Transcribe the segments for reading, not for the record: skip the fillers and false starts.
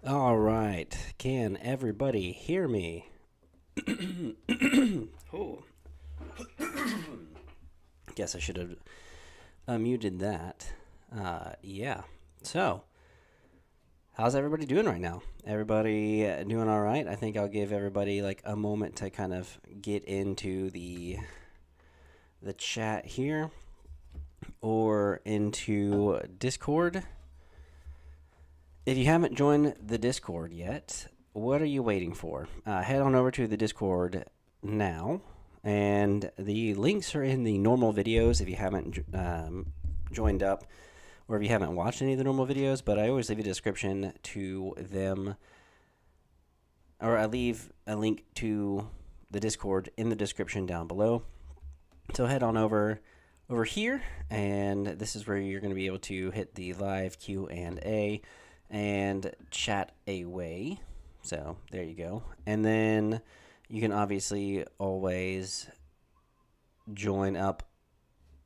All right. Can everybody hear me? Oh, guess I should have muted that. Yeah. So, how's everybody doing right now? Everybody doing all right? I think I'll give everybody like a moment to kind of get into the chat here or into Discord. If you haven't joined the Discord yet, what are you waiting for? Head on over to the Discord now, and the links are in the normal videos if you haven't joined up or if you haven't watched any of the normal videos. But I always leave a description to them, or I leave a link to the Discord in the description down below. So head on over here, and this is where you're going to be able to hit the live Q&A and chat away. So there you go. And then you can obviously always join up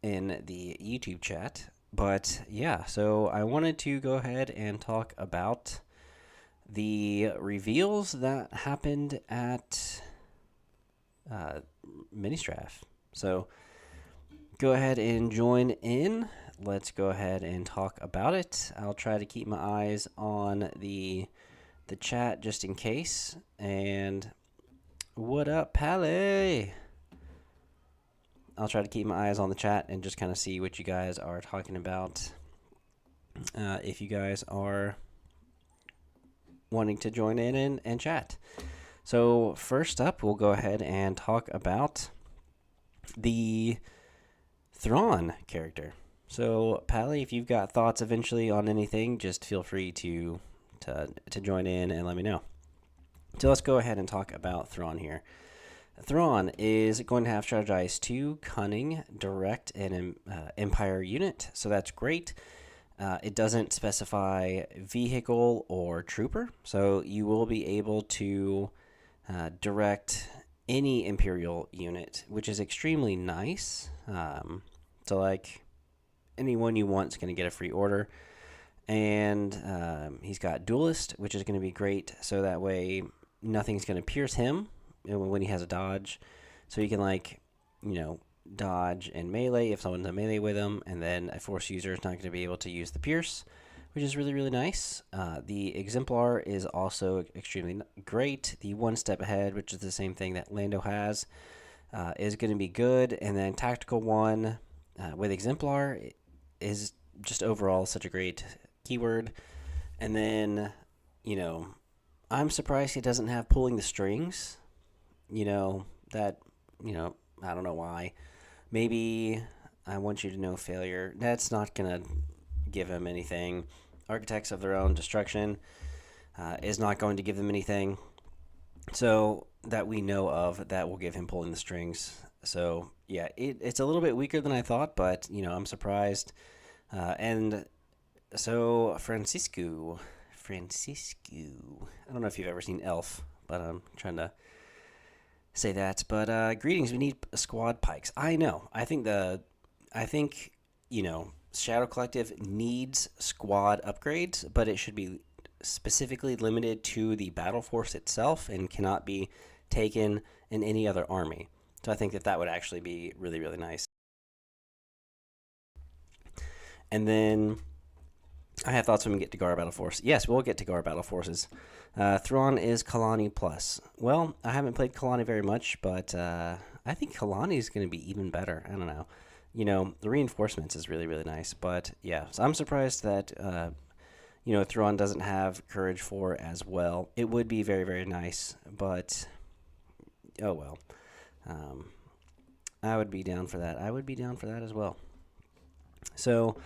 in the YouTube chat. But yeah, so I wanted to go ahead and talk about the reveals that happened at Ministrav. So go ahead and join in. Let's go ahead and talk about it. I'll try to keep my eyes on the chat just in case. And what up, Pally? I'll try to keep my eyes on the chat and just kind of see what you guys are talking about. If you guys are wanting to join in and chat. So first up, we'll go ahead and talk about the Thrawn character. So, Pally, if you've got thoughts eventually on anything, just feel free to join in and let me know. So let's go ahead and talk about Thrawn here. Thrawn is going to have Strategize 2, Cunning, Direct, and Empire unit, so that's great. It doesn't specify vehicle or trooper, so you will be able to direct any Imperial unit, which is extremely nice. So, like, anyone you want is going to get a free order. And he's got Duelist, which is going to be great. So that way, nothing's going to pierce him when he has a dodge. So you can, like, dodge and melee if someone's in melee with him. And then a Force user is not going to be able to use the Pierce, which is really, really nice. The Exemplar is also extremely great. The One Step Ahead, which is the same thing that Lando has, is going to be good. And then Tactical 1 with Exemplar is just overall such a great keyword. And then, I'm surprised he doesn't have Pulling the Strings. That, I don't know why. Maybe I Want You to Know Failure. That's not going to give him anything. Architects of Their Own Destruction is not going to give them anything. So that we know of, that will give him Pulling the Strings. So yeah, it's a little bit weaker than I thought, but I'm surprised. And so Francisco, I don't know if you've ever seen Elf, but I'm trying to say that. But greetings, we need squad pikes. I know. I think Shadow Collective needs squad upgrades, but it should be specifically limited to the battle force itself and cannot be taken in any other army. So I think that would actually be really, really nice. And then I have thoughts when we get to Gar Battle Force. Yes, we'll get to Gar Battle Forces. Thrawn is Kalani Plus. Well, I haven't played Kalani very much, but I think Kalani is going to be even better. I don't know. The reinforcements is really, really nice. But yeah, so I'm surprised that, Thrawn doesn't have Courage 4 as well. It would be very, very nice, but oh well. I would be down for that. I would be down for that as well. So,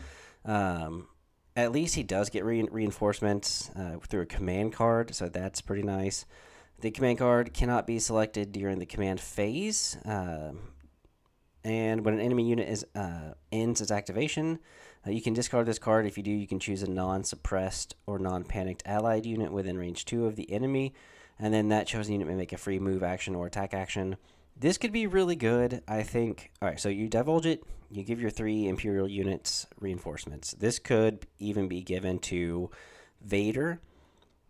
at least he does get reinforcements through a command card, so that's pretty nice. The command card cannot be selected during the command phase, and when an enemy unit ends its activation, you can discard this card. If you do, you can choose a non-suppressed or non-panicked allied unit within range 2 of the enemy, and then that chosen unit may make a free move action or attack action. This could be really good, I think. All right, so you divulge it. You give your 3 Imperial units reinforcements. This could even be given to Vader,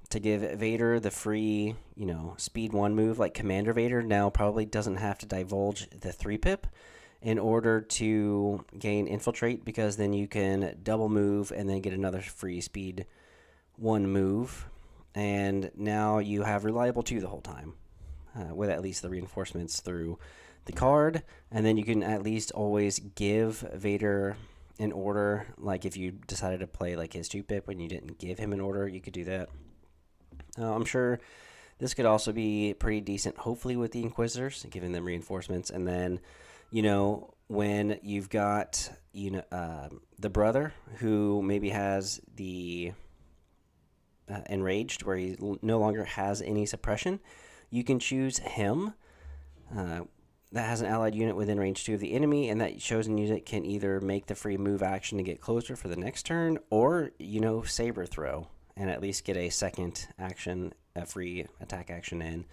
to give Vader the free, speed 1 move. Like Commander Vader now probably doesn't have to divulge the 3-pip in order to gain Infiltrate, because then you can double move and then get another free speed 1 move. And now you have Reliable 2 the whole time, with at least the reinforcements through the card. And then you can at least always give Vader an order. Like if you decided to play like his 2-pip when you didn't give him an order, you could do that. I'm sure this could also be pretty decent, hopefully, with the Inquisitors, giving them reinforcements. And then, when you've got, the brother who maybe has the Enraged, where he no longer has any suppression, you can choose him. That has an allied unit within range 2 of the enemy, and that chosen unit can either make the free move action to get closer for the next turn, or, Saber Throw, and at least get a second action, a free attack action in.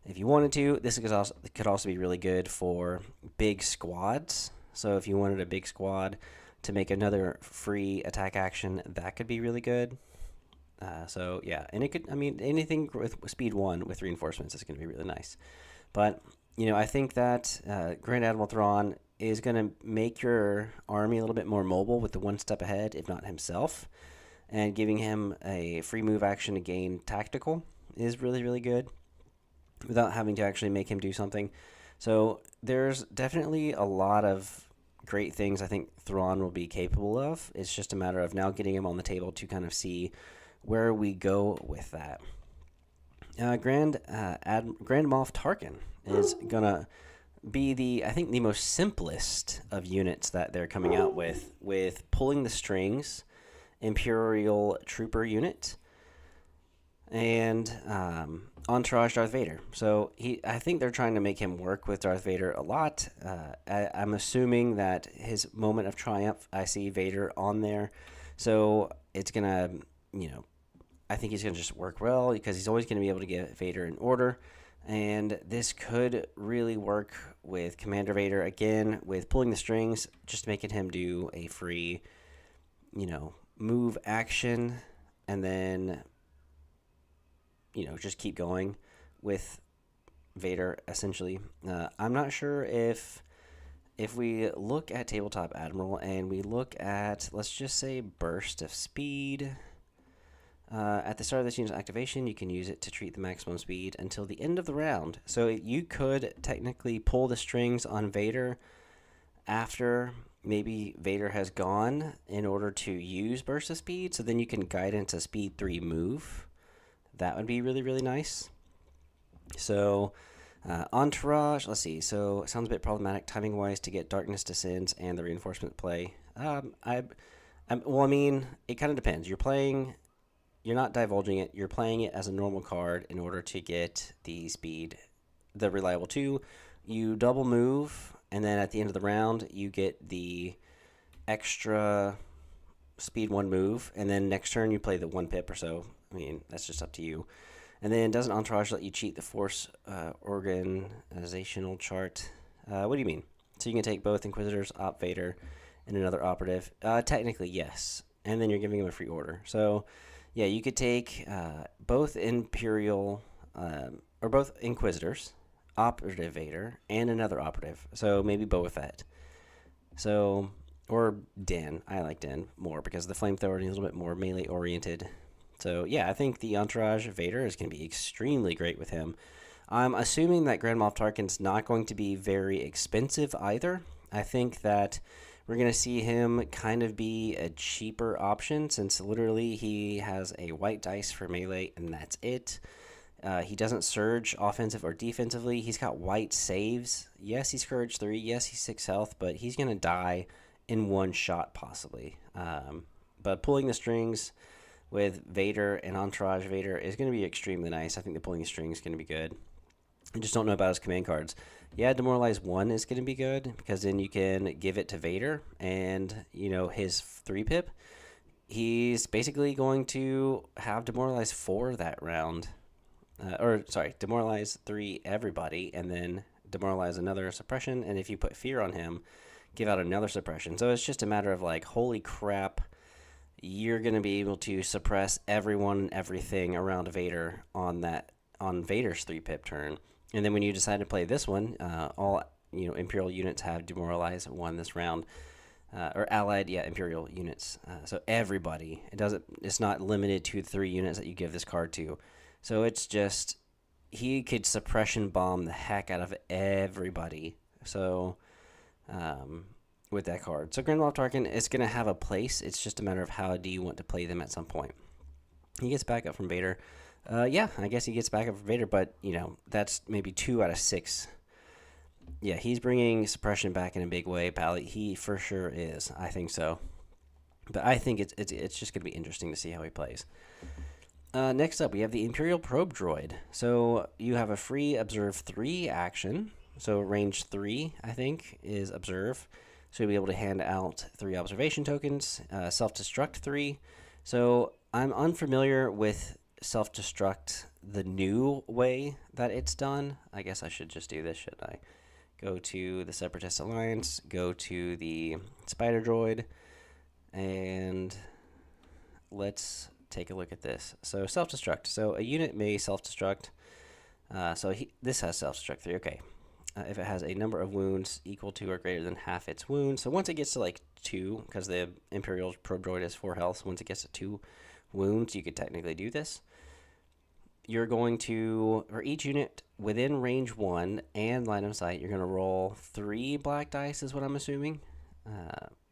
If you wanted to, this could also be really good for big squads. So if you wanted a big squad to make another free attack action, that could be really good. So yeah, and it could, anything with speed 1 with reinforcements is going to be really nice. But, I think that Grand Admiral Thrawn is going to make your army a little bit more mobile with the 1 step ahead, if not himself. And giving him a free move action to gain tactical is really, really good without having to actually make him do something. So there's definitely a lot of great things I think Thrawn will be capable of. It's just a matter of now getting him on the table to kind of see where we go with that. Grand Moff Tarkin is going to be the most simplest of units that they're coming out with Pulling the Strings Imperial Trooper unit, and Entourage Darth Vader. So I think they're trying to make him work with Darth Vader a lot. I'm assuming that his moment of triumph, I see Vader on there. So it's going to, I think he's going to just work well, because he's always going to be able to give Vader an order. And this could really work with Commander Vader, again, with Pulling the Strings, just making him do a free, move action, and then, just keep going with Vader, essentially. I'm not sure if we look at Tabletop Admiral and we look at, let's just say, Burst of Speed. At the start of this unit's activation, you can use it to treat the maximum speed until the end of the round. So you could technically pull the strings on Vader after maybe Vader has gone in order to use Burst of Speed, so then you can guide into Speed 3 move. That would be really, really nice. So, Entourage, let's see. So, it sounds a bit problematic timing-wise to get Darkness Descends and the reinforcement play. It kind of depends. You're not divulging it. You're playing it as a normal card in order to get the speed, the Reliable 2. You double move, and then at the end of the round, you get the extra speed 1 move, and then next turn you play the 1-pip or so. That's just up to you. And then doesn't Entourage let you cheat the Force organizational chart? What do you mean? So you can take both Inquisitors, Op Vader, and another Operative? Technically, yes. And then you're giving him a free order. So, yeah, you could take both Imperial, or both Inquisitors, Operative Vader, and another Operative. So maybe Boba Fett. So, or Den. I like Den more because the Flamethrower is a little bit more melee oriented. So yeah, I think the Entourage Vader is going to be extremely great with him. I'm assuming that Grand Moff Tarkin's not going to be very expensive either. I think that we're going to see him kind of be a cheaper option, since literally he has a white dice for melee and that's it. He doesn't surge offensive or defensively. He's got white saves. Yes, he's Courage 3. Yes, he's 6 health, but he's going to die in one shot possibly. But Pulling the Strings with Vader and Entourage Vader is going to be extremely nice. I think the Pulling the Strings is going to be good. I just don't know about his command cards. Yeah, Demoralize 1 is going to be good, because then you can give it to Vader, and, his 3-pip, he's basically going to have Demoralize 4 that round. Demoralize 3 everybody, and then Demoralize another suppression, and if you put Fear on him, give out another suppression. So it's just a matter of, holy crap, you're going to be able to suppress everyone and everything around Vader on Vader's 3-pip turn. And then when you decide to play this one, all Imperial units have demoralize 1 this round, or allied Imperial units. So everybody, it's not limited to 3 units that you give this card to. So it's just, he could suppression bomb the heck out of everybody. So with that card, so Grand Moff Tarkin is going to have a place. It's just a matter of how do you want to play them at some point. He gets back up from Vader. Yeah, I guess he gets back up from Vader, but that's maybe 2 out of 6. Yeah, he's bringing suppression back in a big way, Pally. He for sure is. I think so. But I think it's just going to be interesting to see how he plays. Next up, we have the Imperial Probe Droid. So you have a free Observe 3 action. So range 3, I think, is Observe. So you'll be able to hand out 3 observation tokens. Self-Destruct 3. So I'm unfamiliar with Self-Destruct the new way that it's done. I guess I should just do this, shouldn't I? Go to the Separatist Alliance, go to the Spider Droid, and let's take a look at this. So self-destruct. So a unit may self-destruct. This has self-destruct 3. Okay. If it has a number of wounds equal to or greater than half its wounds. So once it gets to like 2, because the Imperial Probe Droid is 4 health, so once it gets to 2 wounds, you could technically do this. You're going to, for each unit within range 1 and line of sight, you're going to roll 3 black dice, is what I'm assuming.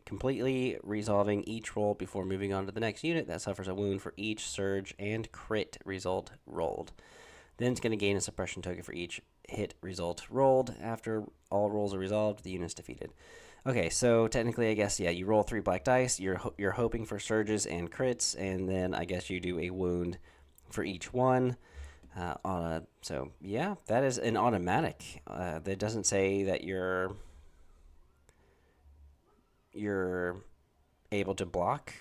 Completely resolving each roll before moving on to the next unit that suffers a wound for each surge and crit result rolled. Then it's going to gain a suppression token for each hit result rolled. After all rolls are resolved, the unit's defeated. Okay, so technically, I guess, yeah, you roll 3 black dice. You're hoping for surges and crits, and then I guess you do a wound for each one. So yeah, that is an automatic. That doesn't say that you're able to block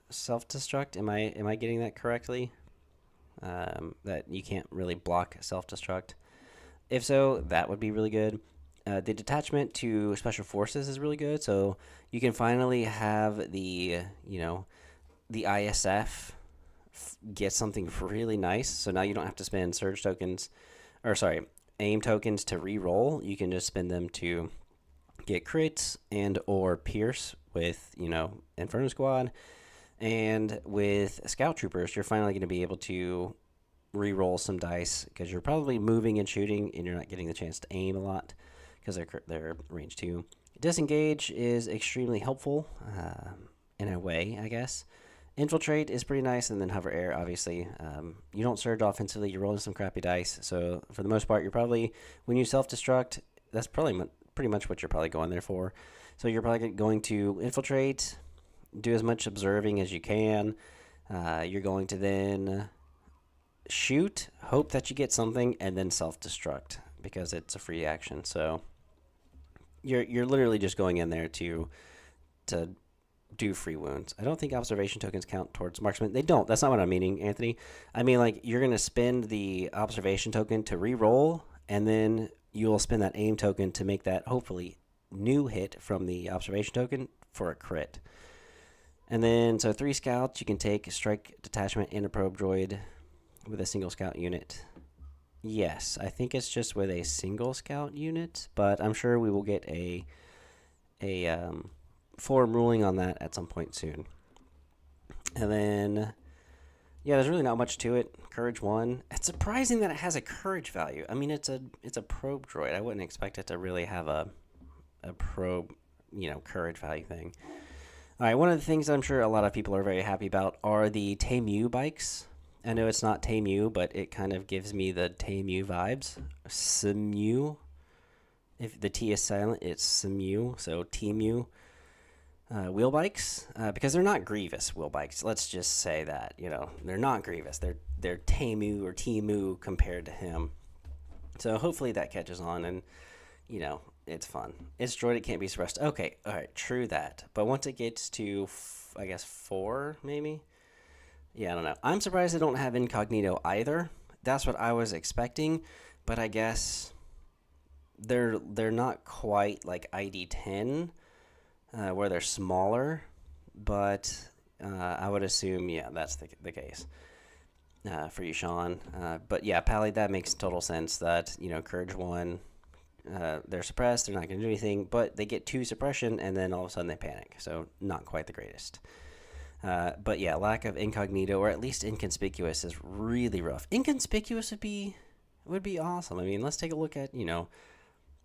self-destruct. Am I getting that correctly? That you can't really block self-destruct. If so, that would be really good. The detachment to special forces is really good. So you can finally have the ISF get something really nice. So now you don't have to spend surge tokens, aim tokens to re-roll. You can just spend them to get crits and or pierce with Inferno Squad. And with Scout Troopers, you're finally going to be able to re-roll some dice because you're probably moving and shooting and you're not getting the chance to aim a lot because they're range 2. Disengage is extremely helpful in a way, I guess. Infiltrate is pretty nice, and then Hover Air, obviously. You don't surge offensively, you're rolling some crappy dice, so for the most part, you're probably, when you self-destruct, that's probably pretty much what you're probably going there for. So you're probably going to infiltrate, do as much observing as you can. You're going to then shoot, hope that you get something, and then self-destruct because it's a free action. So you're literally just going in there to do free wounds. I don't think observation tokens count towards marksman. They don't. That's not what I'm meaning, Anthony. I mean, like, you're going to spend the observation token to re-roll, and then you'll spend that aim token to make that, hopefully, new hit from the observation token for a crit. And then, so 3 scouts, you can take a strike detachment and a probe droid with a single scout unit. Yes, I think it's just with a single scout unit, but I'm sure we will get a forum ruling on that at some point soon. And then, yeah, there's really not much to it. Courage 1. It's surprising that it has a courage value. I mean, it's a probe droid. I wouldn't expect it to really have a probe, courage value thing. All right, one of the things that I'm sure a lot of people are very happy about are the Temu bikes. I know it's not Temu, but it kind of gives me the Temu vibes. Simu. If the T is silent, it's Simu, so Temu. Wheel bikes, because they're not Grievous wheel bikes. Let's just say that, they're not Grievous. They're Temu or Temu compared to him. So hopefully that catches on and, it's fun. It's droid, it can't be suppressed. Okay, all right, true that. But once it gets to, I guess, 4, maybe? Yeah, I don't know. I'm surprised they don't have incognito either. That's what I was expecting, but I guess they're not quite like ID 10, where they're smaller, but I would assume, yeah, that's the case for you, Sean. But yeah, Pally, that makes total sense that, Courage 1, they're suppressed, they're not going to do anything, but they get 2 suppression, and then all of a sudden they panic. So not quite the greatest. But yeah, lack of incognito, or at least inconspicuous, is really rough. Inconspicuous would be awesome. I mean, let's take a look at,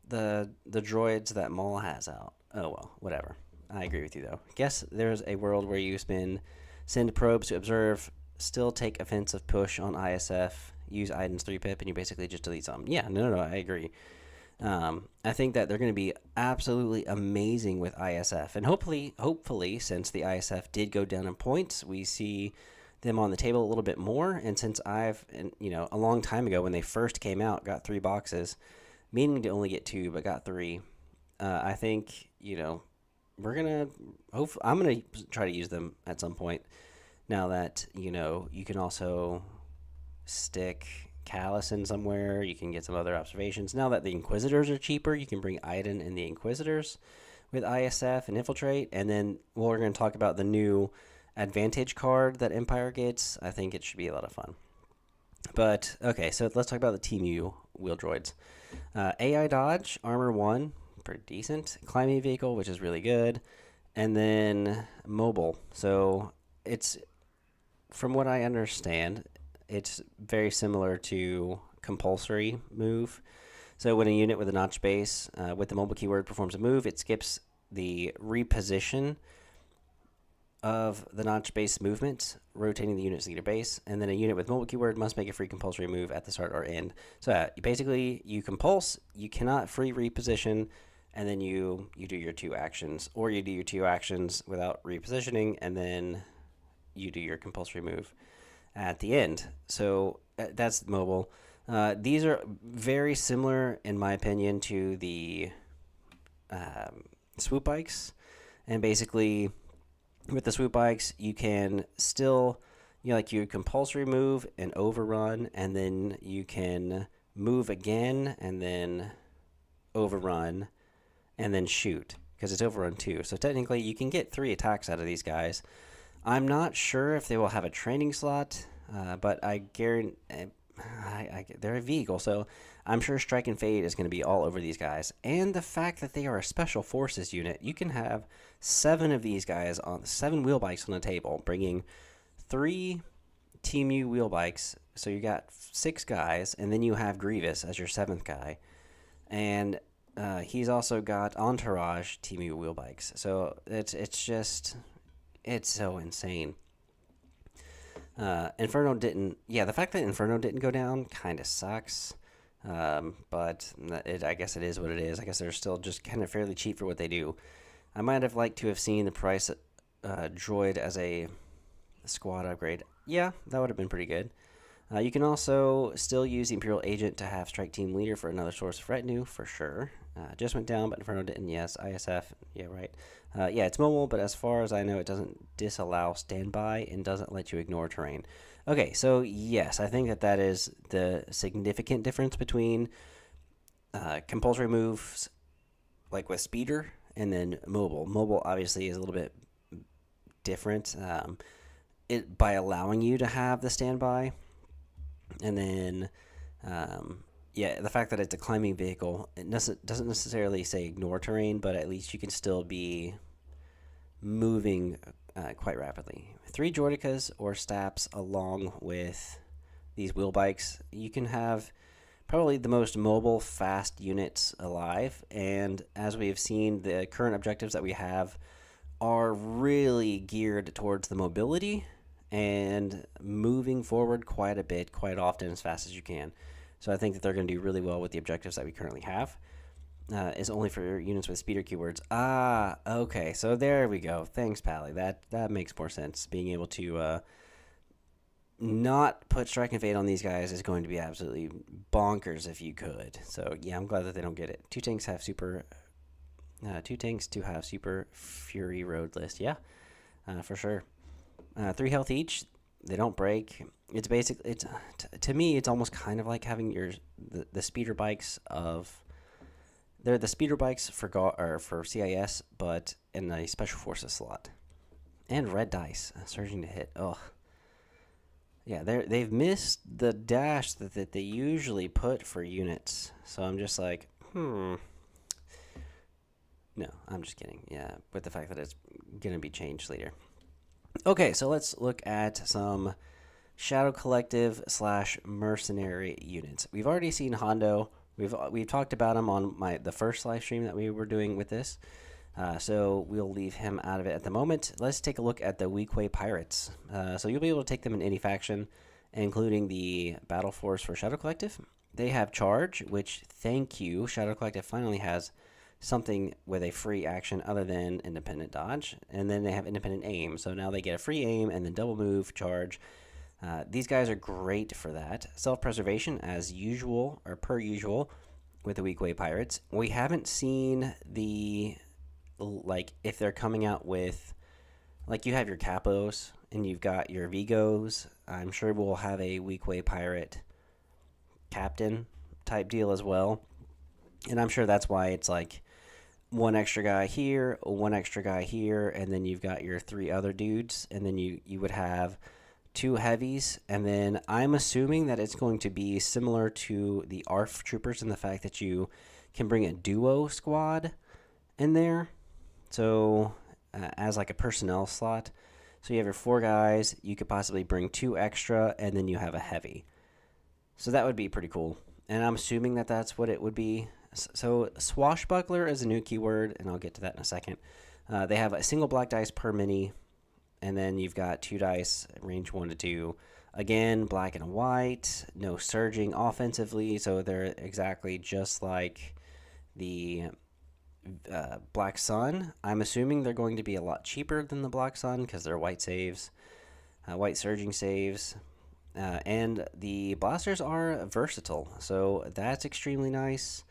the droids that Maul has out. Oh, well, whatever. I agree with you, though. Guess there's a world where you send probes to observe, still take offensive push on ISF, use Iden's 3-pip, and you basically just delete something. Yeah, no, I agree. I think that they're going to be absolutely amazing with ISF. And hopefully, since the ISF did go down in points, we see them on the table a little bit more. And since I've, a long time ago when they first came out, got 3 boxes, meaning to only get 2, but got 3, I think, we're going to, I'm going to try to use them at some point. Now that, you can also stick Callus in somewhere, you can get some other observations. Now that the Inquisitors are cheaper, you can bring Iden and the Inquisitors with ISF and Infiltrate. And then we're going to talk about the new advantage card that Empire gets. I think it should be a lot of fun. But, okay, so let's talk about the Team U wheel droids. AI Dodge, Armor 1, pretty decent. Climbing Vehicle, which is really good. And then Mobile. So it's, from what I understand, it's very similar to Compulsory Move. So when a unit with a notch base with the mobile keyword performs a move, it skips the reposition of the notch base movement, rotating the unit's leader base, and then a unit with mobile keyword must make a free compulsory move at the start or end. So basically, you compulse, you cannot free reposition, and then you do your 2 actions, or you do your 2 actions without repositioning, and then you do your compulsory move at the end. So that's mobile. These are very similar, in my opinion, to the swoop bikes, and basically, with the swoop bikes, you can still, you compulsory move and overrun, and then you can move again, and then overrun, and then shoot, because it's overrun too. So technically, you can get 3 attacks out of these guys. I'm not sure if they will have a training slot, but I guarantee they're a vehicle, so I'm sure Strike and Fade is going to be all over these guys. And the fact that they are a Special Forces unit, you can have 7 of these guys on 7 wheel bikes on the table, bringing 3 Team U wheel bikes. So you got 6 guys, and then you have Grievous as your 7th guy, and he's also got Entourage Team U wheel bikes. So it's so insane. Inferno didn't. Yeah, the fact that Inferno didn't go down kind of sucks. But I guess it is what it is. I guess they're still just kind of fairly cheap for what they do. I might have liked to have seen the price droid as a squad upgrade. Yeah, that would have been pretty good. You can also still use the Imperial Agent to have Strike Team Leader for another source of retinue, for sure. Just went down, but Inferno didn't. Yes, ISF. Yeah, right. Yeah, it's mobile, but as far as I know, it doesn't disallow standby and doesn't let you ignore terrain. Okay, so yes, I think that is the significant difference between compulsory moves, like with Speeder, and then mobile. Mobile obviously is a little bit different by allowing you to have the standby. And then, the fact that it's a climbing vehicle, it doesn't necessarily say ignore terrain, but at least you can still be moving quite rapidly. 3 Droidicas or Staps along with these wheel bikes, you can have probably the most mobile, fast units alive. And as we have seen, the current objectives that we have are really geared towards the mobility and moving forward quite a bit, quite often, as fast as you can. So I think that they're going to do really well with the objectives that we currently have. Is only for units with speeder keywords. Ah, okay. So there we go. Thanks, Pally. That makes more sense. Being able to not put Strike and Fade on these guys is going to be absolutely bonkers if you could. So yeah, I'm glad that they don't get it. 2 tanks have super. 2 tanks to have super Fury Road list. Yeah, for sure. 3 health each. They don't break. It's basically to me it's almost kind of like having the speeder bikes of. They're the speeder bikes for CIS, but in a Special Forces slot. And red dice, surging to hit. Oh, yeah, they've missed the dash that they usually put for units. So I'm just like, No, I'm just kidding. Yeah, with the fact that it's gonna be changed later. Okay, so let's look at some Shadow Collective / mercenary units. We've already seen Hondo. We've talked about him on the first live stream that we were doing with this. So we'll leave him out of it at the moment. Let's take a look at the Weequay Pirates. So you'll be able to take them in any faction, including the Battle Force for Shadow Collective. They have Charge, which, thank you, Shadow Collective finally has something with a free action other than Independent Dodge. And then they have Independent Aim. So now they get a free aim and then double move, Charge. These guys are great for that. Self-preservation, as usual, or per usual, with the Weequay Pirates. We haven't seen the... like if they're coming out with, like, you have your Capos and you've got your Vigos. I'm sure we'll have a Weequay Pirate captain type deal as well, and I'm sure that's why it's like one extra guy here, one extra guy here, and then you've got your 3 other dudes, and then you would have 2 heavies, and then I'm assuming that it's going to be similar to the ARF troopers in the fact that you can bring a duo squad in there. So as like a personnel slot. So you have your 4 guys, you could possibly bring 2 extra, and then you have a heavy. So that would be pretty cool. And I'm assuming that that's what it would be. So swashbuckler is a new keyword, and I'll get to that in a second. They have a single black dice per mini, and then you've got 2 dice, range 1 to 2. Again, black and white, no surging offensively, so they're exactly just like the Black Sun. I'm assuming they're going to be a lot cheaper than the Black Sun because they're white saves, white surging saves, and the blasters are versatile, so that's extremely nice.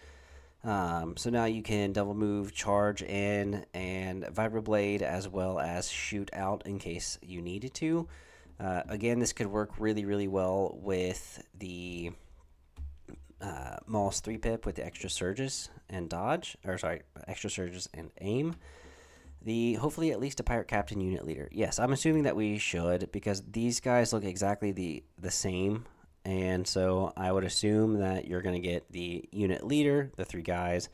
So now you can double move, charge in, and vibroblade, as well as shoot out in case you needed to. Again, this could work really, really well with the Moss 3-pip with the extra surges and dodge, or sorry, extra surges and aim. Hopefully at least a pirate captain unit leader. Yes, I'm assuming that we should, because these guys look exactly the same, and so I would assume that you're going to get the unit leader, the 3 guys.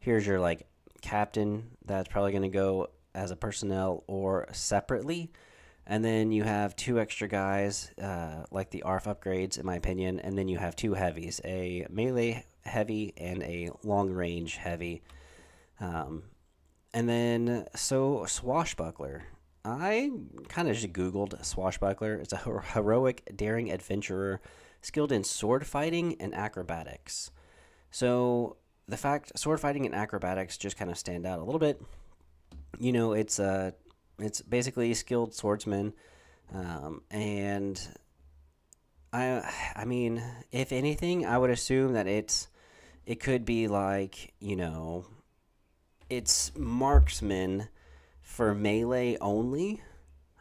Here's your like captain that's probably going to go as a personnel or separately. And then you have 2 extra guys, like the ARF upgrades, in my opinion. And then you have 2 heavies, a melee heavy and a long-range heavy. And then, so swashbuckler. I kind of just Googled swashbuckler. It's a heroic, daring adventurer skilled in sword fighting and acrobatics. So the fact sword fighting and acrobatics just kind of stand out a little bit. You know, it's basically skilled swordsman, and I mean, if anything, I would assume that it could be like, you know, it's marksman for melee only.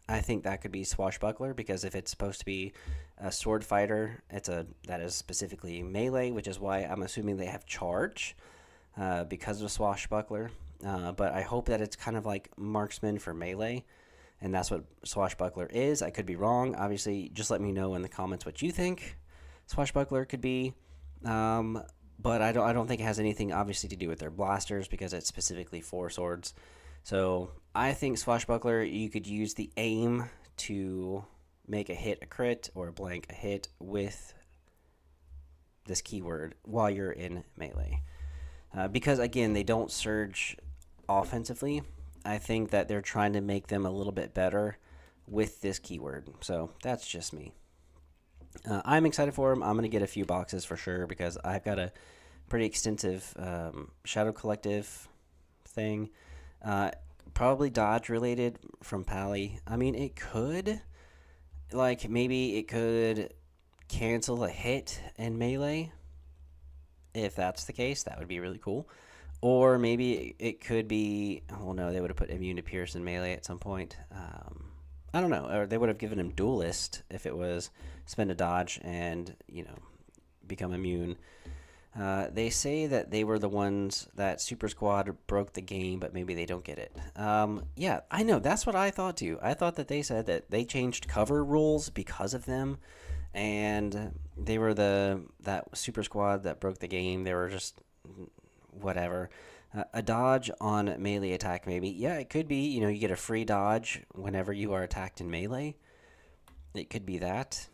I think that could be swashbuckler, because if it's supposed to be a sword fighter, that is specifically melee, which is why I'm assuming they have charge, because of swashbuckler. But I hope that it's kind of like marksman for melee, and that's what swashbuckler is. I could be wrong. Obviously, just let me know in the comments what you think swashbuckler could be. But I don't think it has anything obviously to do with their blasters, because it's specifically for swords. So I think swashbuckler, you could use the aim to make a hit a crit or a blank a hit with this keyword while you're in melee. Because again, they don't surge offensively. I think that they're trying to make them a little bit better with this keyword. So that's just me. I'm excited for them. I'm going to get a few boxes for sure, because I've got a pretty extensive Shadow Collective thing. Probably dodge related from Pally. I mean, it could, like, maybe it could cancel a hit in melee. If that's the case, that would be really cool. Or maybe it could be, oh no, they would have put immune to pierce in melee at some point. I don't know. Or they would have given him duelist if it was spend a dodge and, you know, become immune. They say that they were the ones that Super Squad broke the game, but maybe they don't get it. Yeah, I know. That's what I thought too. I thought that they said that they changed cover rules because of them, and they were that Super Squad that broke the game. They were just whatever. A dodge on melee attack, maybe. Yeah, it could be. You get a free dodge whenever you are attacked in melee. It could be that.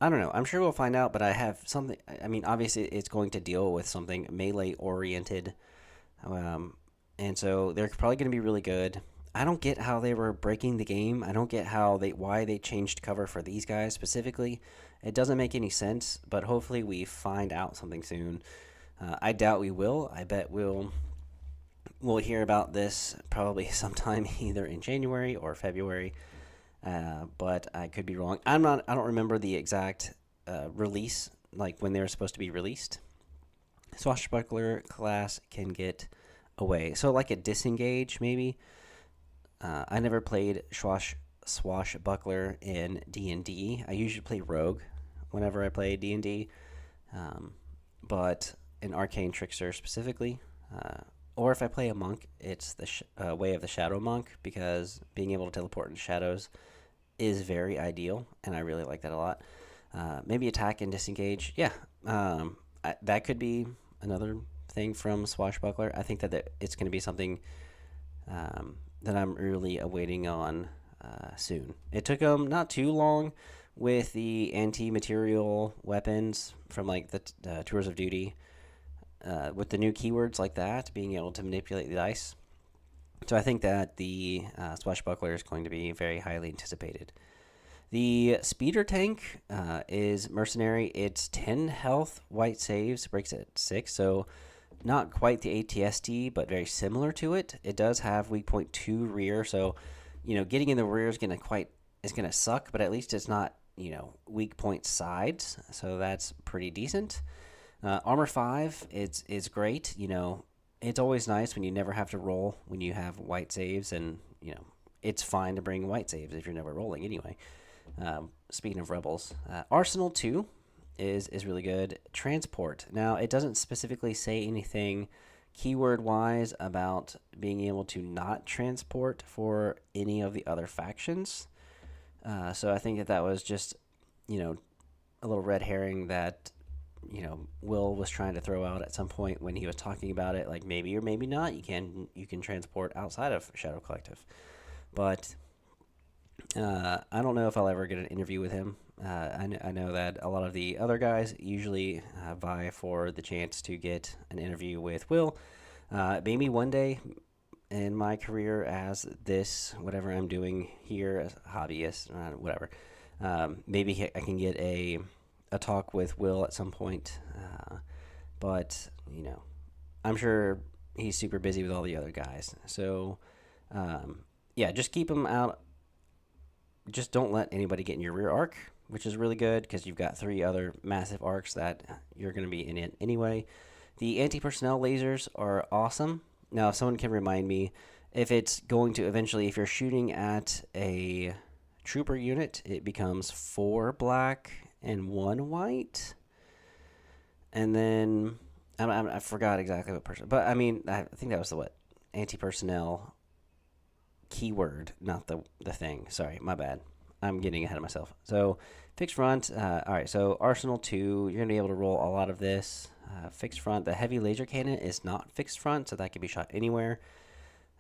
I don't know. I'm sure we'll find out, but I have something. I mean, obviously, it's going to deal with something melee oriented. And so they're probably going to be really good. I don't get how they were breaking the game. I don't get why they changed cover for these guys specifically. It doesn't make any sense, but hopefully we find out something soon. I doubt we will. I bet we'll hear about this probably sometime either in January or February. But I could be wrong. I don't remember the exact release, like when they were supposed to be released. Swashbuckler class can get away. So like a disengage, maybe. I never played Swashbuckler in D&D. I usually play Rogue whenever I play D&D. But an Arcane Trickster specifically. Or if I play a monk, it's the Way of the Shadow Monk, because being able to teleport into shadows is very ideal, and I really like that a lot. Maybe attack and disengage. Yeah, that could be another thing from Swashbuckler. I think that it's going to be something that I'm really awaiting on soon. It took them not too long with the anti-material weapons from like the Tours of Duty, with the new keywords like that, being able to manipulate the dice. So I think that the Swashbuckler is going to be very highly anticipated. The speeder tank is mercenary. It's 10 health, white saves, breaks at 6, so not quite the ATSD, but very similar to it. It does have weak point 2 rear, so getting in the rear is gonna suck, but at least it's not weak point sides, so that's pretty decent. Armor 5, it's great. It's always nice when you never have to roll when you have white saves, and it's fine to bring white saves if you're never rolling anyway. Speaking of rebels, Arsenal 2 is really good. Transport. Now, it doesn't specifically say anything keyword-wise about being able to not transport for any of the other factions. So I think that was just, a little red herring that, Will was trying to throw out at some point when he was talking about it. Like, maybe or maybe not, you can transport outside of Shadow Collective. But I don't know if I'll ever get an interview with him. I know that a lot of the other guys usually vie for the chance to get an interview with Will. Maybe one day in my career as this, whatever I'm doing here as a hobbyist, whatever, maybe I can get a talk with Will at some point. But, I'm sure he's super busy with all the other guys. So, yeah, just keep him out. Just don't let anybody get in your rear arc, which is really good because you've got 3 other massive arcs that you're going to be in it anyway. The anti-personnel lasers are awesome. Now, if someone can remind me, if it's going to eventually, if you're shooting at a trooper unit, it becomes 4 black and 1 white. And then, I forgot exactly what person, but I mean, I think that was the anti-personnel keyword, not the thing. Sorry, my bad. I'm getting ahead of myself. So, fixed front. All right, so Arsenal 2, you're going to be able to roll a lot of this. Fixed front. The heavy laser cannon is not fixed front, so that can be shot anywhere.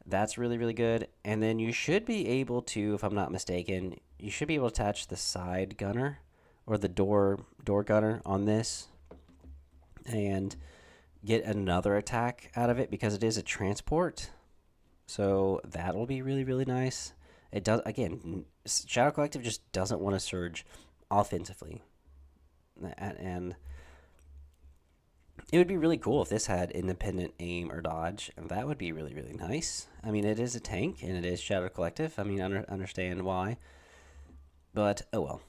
That's really, really good. And then you should be able to, if I'm not mistaken, you should be able to attach the side gunner or the door gunner on this and get another attack out of it because it is a transport. So that'll be really, really nice. It does, again, Shadow Collective just doesn't want to surge offensively. And it would be really cool if this had independent aim or dodge, and that would be really, really nice. I mean, it is a tank, and it is Shadow Collective. I mean, understand why. But, oh well.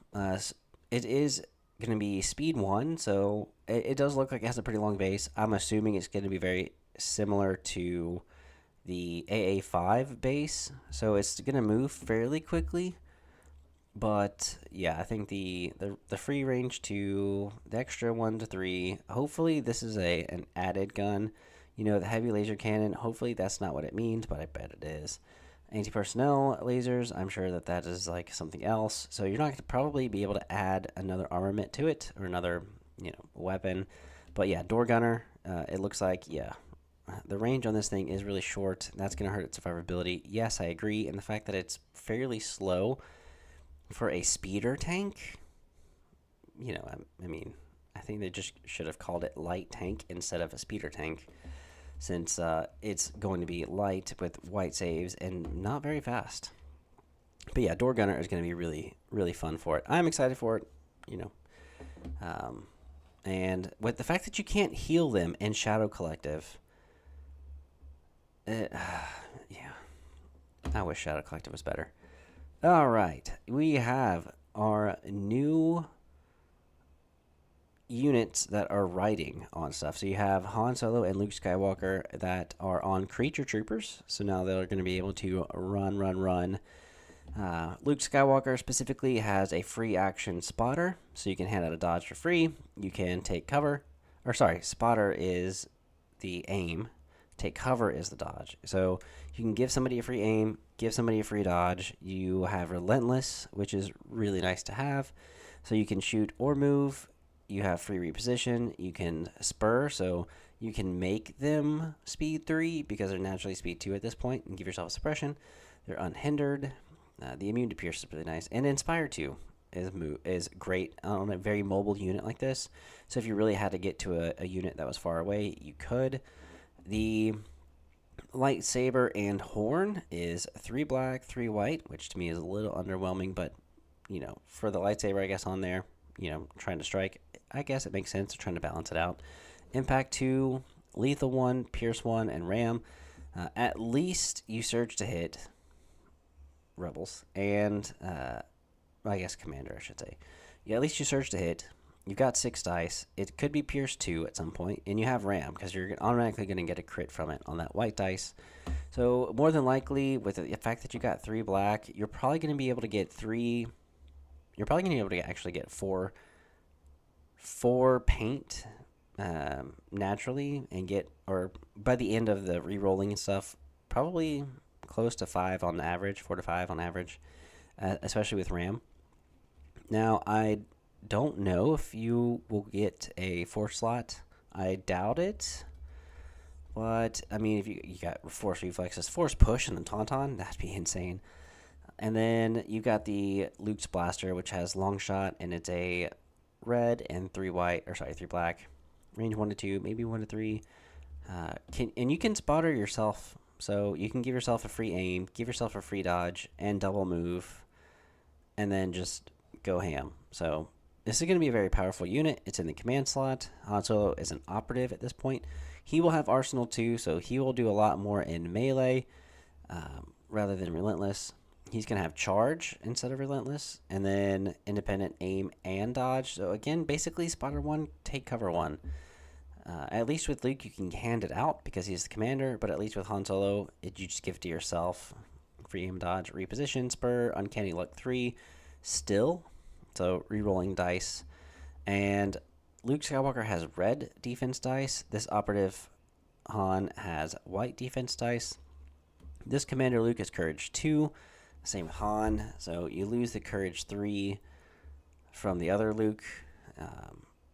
It is going to be speed 1, so it does look like it has a pretty long base. I'm assuming it's going to be very similar to the AA5 base, so it's going to move fairly quickly. But yeah, I think the free range 2, the extra 1 to 3. Hopefully, this is an added gun. The heavy laser cannon. Hopefully, that's not what it means, but I bet it is. Anti-personnel lasers. I'm sure that is like something else. So you're not going to probably be able to add another armament to it or another weapon. But yeah, door gunner. It looks like the range on this thing is really short. That's going to hurt its survivability. Yes, I agree. And the fact that it's fairly slow for a speeder tank, I mean, I think they just should have called it light tank instead of a speeder tank, since it's going to be light with white saves and not very fast. But yeah, door gunner is going to be really, really fun for it. I'm excited for it, and with the fact that you can't heal them in Shadow Collective, yeah, I wish Shadow Collective was better. All right, we have our new units that are riding on stuff. So you have Han Solo and Luke Skywalker that are on Creature Troopers. So now they're going to be able to run. Luke Skywalker specifically has a free action spotter, so you can hand out a dodge for free. You can take cover. Or sorry, spotter is the aim. Take cover is the dodge. So you can give somebody a free aim, give somebody a free dodge. You have Relentless, which is really nice to have. So you can shoot or move. You have free reposition. You can spur, so you can make them speed 3 because they're naturally speed 2 at this point, and give yourself a suppression. They're unhindered. The immune to pierce is really nice. And Inspire 2 is great on a very mobile unit like this. So if you really had to get to a unit that was far away, you could. The lightsaber and horn is 3 black, 3 white, which to me is a little underwhelming, but for the lightsaber, I guess, on there, trying to strike, I guess it makes sense. They're trying to balance it out. Impact 2, lethal 1, pierce 1, and ram. At least you surge to hit rebels and I guess commander, I should say. Yeah, at least you surge to hit. You've got 6 dice. It could be Pierce 2 at some point, and you have Ram because you're automatically going to get a crit from it on that white dice. So more than likely, with the fact that you got 3 black, you're probably going to be able to get 3. You're probably going to be able to actually get 4 paint naturally, and get, or by the end of the re-rolling and stuff, probably close to 5 on average, 4 to 5 on average, especially with Ram. Now, I don't know if you will get a force slot. I doubt it. But, I mean, if you got force reflexes, force push, and then tauntaun, that'd be insane. And then you got the Luke's blaster, which has long shot, and it's a red and 3 black. Range 1 to 2, maybe 1 to 3. And you can spotter yourself. So you can give yourself a free aim, give yourself a free dodge, and double move, and then just go ham. So this is going to be a very powerful unit. It's in the command slot. Han Solo is an operative at this point. He will have Arsenal too, so he will do a lot more in melee rather than Relentless. He's going to have Charge instead of Relentless, and then Independent Aim and Dodge. So again, basically Spotter 1, Take Cover 1. At least with Luke, you can hand it out because he's the commander, but at least with Han Solo, you just give it to yourself. Free aim, dodge, reposition, spur, uncanny luck 3, still. So re-rolling dice. And Luke Skywalker has red defense dice. This operative Han has white defense dice. This commander Luke is courage 2. Same with Han. So you lose the courage 3 from the other Luke.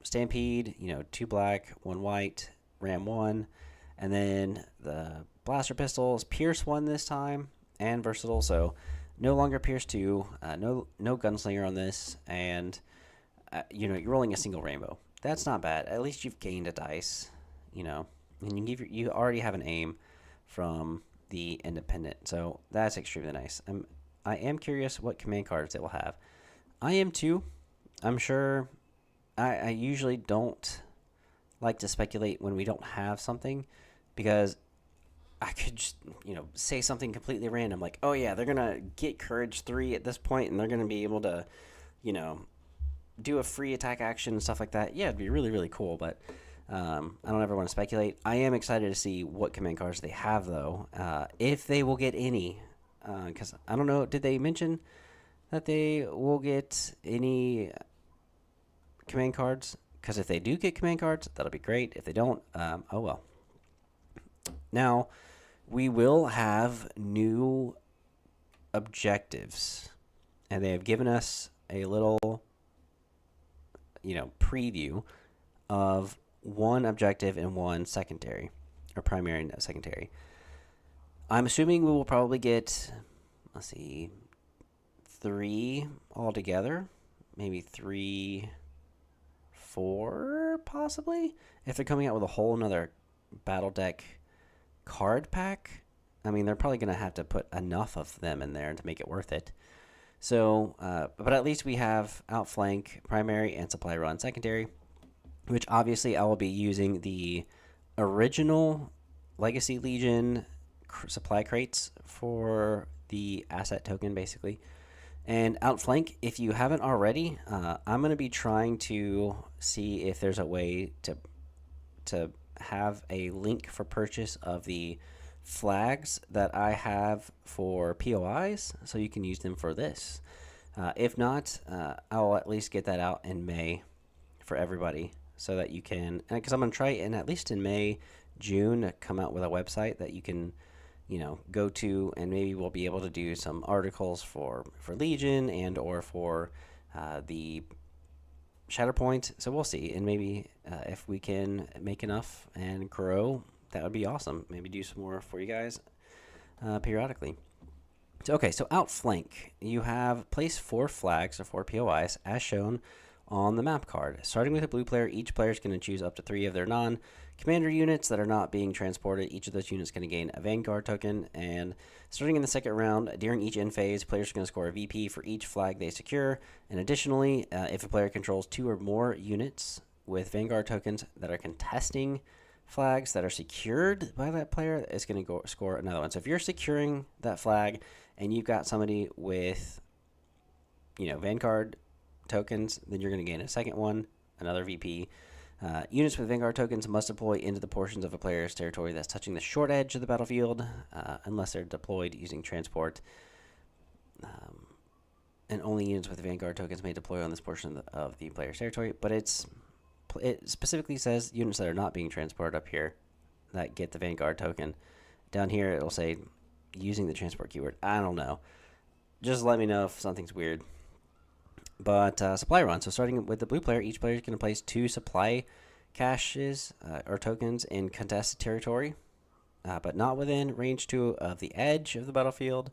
Stampede, 2 black, 1 white, ram 1. And then the blaster pistol is pierce 1 this time and versatile. So no longer pierce 2, no gunslinger on this, and you're rolling a single rainbow. That's not bad. At least you've gained a dice, and you already have an aim from the independent. So that's extremely nice. I am curious what command cards it will have. I am too. I'm sure. I usually don't like to speculate when we don't have something, because I could just, say something completely random, like, oh yeah, they're going to get Courage 3 at this point, and they're going to be able to, do a free attack action and stuff like that. Yeah, it'd be really, really cool, but I don't ever want to speculate. I am excited to see what command cards they have, though, if they will get any, because I don't know, did they mention that they will get any command cards, because if they do get command cards, that'll be great. If they don't, oh well. Now, we will have new objectives, and they have given us a little, preview of one objective and one secondary, or primary and secondary. I'm assuming we will probably get, 3 altogether, maybe 3, 4 possibly, if they're coming out with a whole nother battle deck card pack. I mean, they're probably going to have to put enough of them in there to make it worth it. So, but at least we have Outflank, primary, and Supply Run, secondary, which obviously I will be using the original Legacy Legion supply crates for the asset token, basically. And Outflank, if you haven't already, I'm going to be trying to see if there's a way to have a link for purchase of the flags that I have for POIs, so you can use them for this. If not, I'll at least get that out in May for everybody, so that you can, because I'm going to try at least in May, June, come out with a website that you can go to, and maybe we'll be able to do some articles for Legion and or for the Shatterpoint. So we'll see, and maybe if we can make enough and grow, that would be awesome. Maybe do some more for you guys periodically. So Outflank, you have place 4 flags or 4 POIs as shown on the map card. Starting with a blue player, each player is going to choose up to 3 of their non-commander units that are not being transported. Each of those units is going to gain a Vanguard token. And starting in the second round, during each end phase, players are going to score a VP for each flag they secure. And additionally, if a player controls 2 or more units with Vanguard tokens that are contesting flags that are secured by that player, is going to score another one. So if you're securing that flag and you've got somebody with, Vanguard tokens, then you're going to gain a second one, another VP. Units with Vanguard tokens must deploy into the portions of a player's territory that's touching the short edge of the battlefield, unless they're deployed using transport. And only units with Vanguard tokens may deploy on this portion of the player's territory. But it specifically says units that are not being transported up here that get the Vanguard token. Down here, it'll say using the transport keyword. I don't know. Just let me know if something's weird. But supply run. So starting with the blue player, each player is going to place 2 supply caches or tokens in contested territory, but not within range 2 of the edge of the battlefield,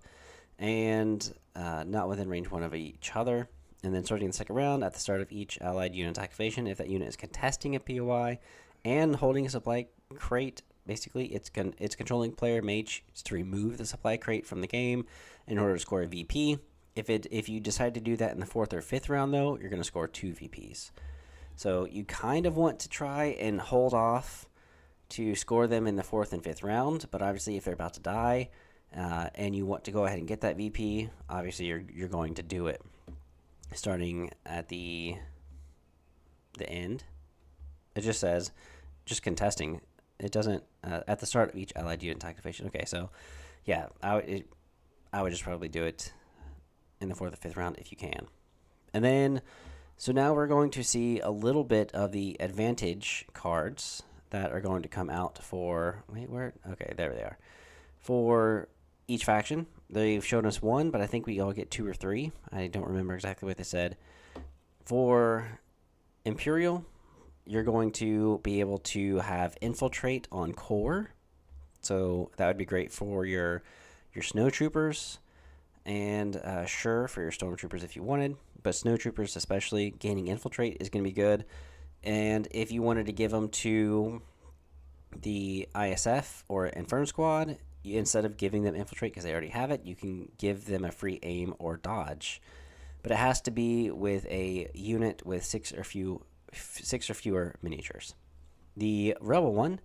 and not within range 1 of each other. And then starting the second round, at the start of each allied unit's activation, if that unit is contesting a POI and holding a supply crate, basically its controlling player may choose to remove the supply crate from the game in order to score a VP. If you decide to do that in the 4th or 5th round, though, you're going to score 2 VPs. So you kind of want to try and hold off to score them in the 4th and 5th round, but obviously if they're about to die and you want to go ahead and get that VP, obviously you're going to do it. Starting at the end, it just says just contesting. It doesn't at the start of each allied unit activation. Okay, so yeah, I would just probably do it in the 4th or 5th round if you can. And then, so now we're going to see a little bit of the advantage cards that are going to come out for, okay, there they are. For each faction, they've shown us 1, but I think we all get 2 or 3. I don't remember exactly what they said. For Imperial, you're going to be able to have Infiltrate on core. So that would be great for your Snow Troopers. And sure, for your Stormtroopers if you wanted, but Snowtroopers especially, gaining Infiltrate is going to be good. And if you wanted to give them to the ISF or Inferno Squad, instead of giving them Infiltrate because they already have it, you can give them a free aim or dodge. But it has to be with a unit with 6 or fewer miniatures. The Rebel one,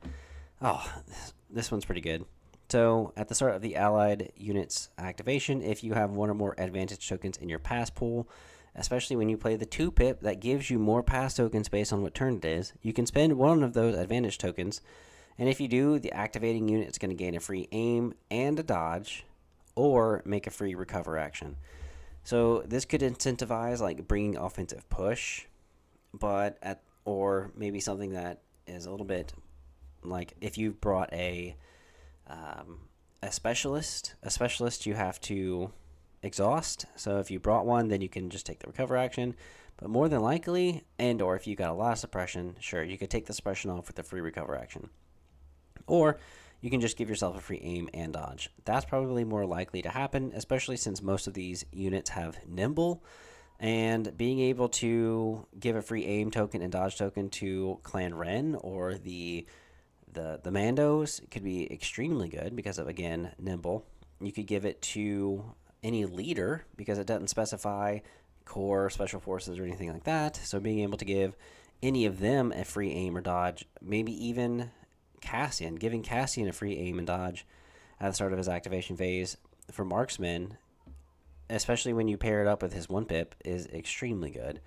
this one's pretty good. So, at the start of the allied unit's activation, if you have 1 or more advantage tokens in your pass pool, especially when you play the 2-pip that gives you more pass tokens based on what turn it is, you can spend 1 of those advantage tokens, and if you do, the activating unit is going to gain a free aim and a dodge, or make a free recover action. So this could incentivize like bringing offensive push, or maybe something that is a little bit like if you brought a specialist you have to exhaust. So if you brought one, then you can just take the recover action. But more than likely, or if you got a lot of suppression, sure, you could take the suppression off with the free recover action. Or you can just give yourself a free aim and dodge. That's probably more likely to happen, especially since most of these units have nimble. And being able to give a free aim token and dodge token to Clan Ren or the Mandos could be extremely good because of, again, nimble. You could give it to any leader because it doesn't specify core, special forces, or anything like that. So being able to give any of them a free aim or dodge, maybe even Cassian, giving Cassian a free aim and dodge at the start of his activation phase for marksman, especially when you pair it up with his 1-pip, is extremely good.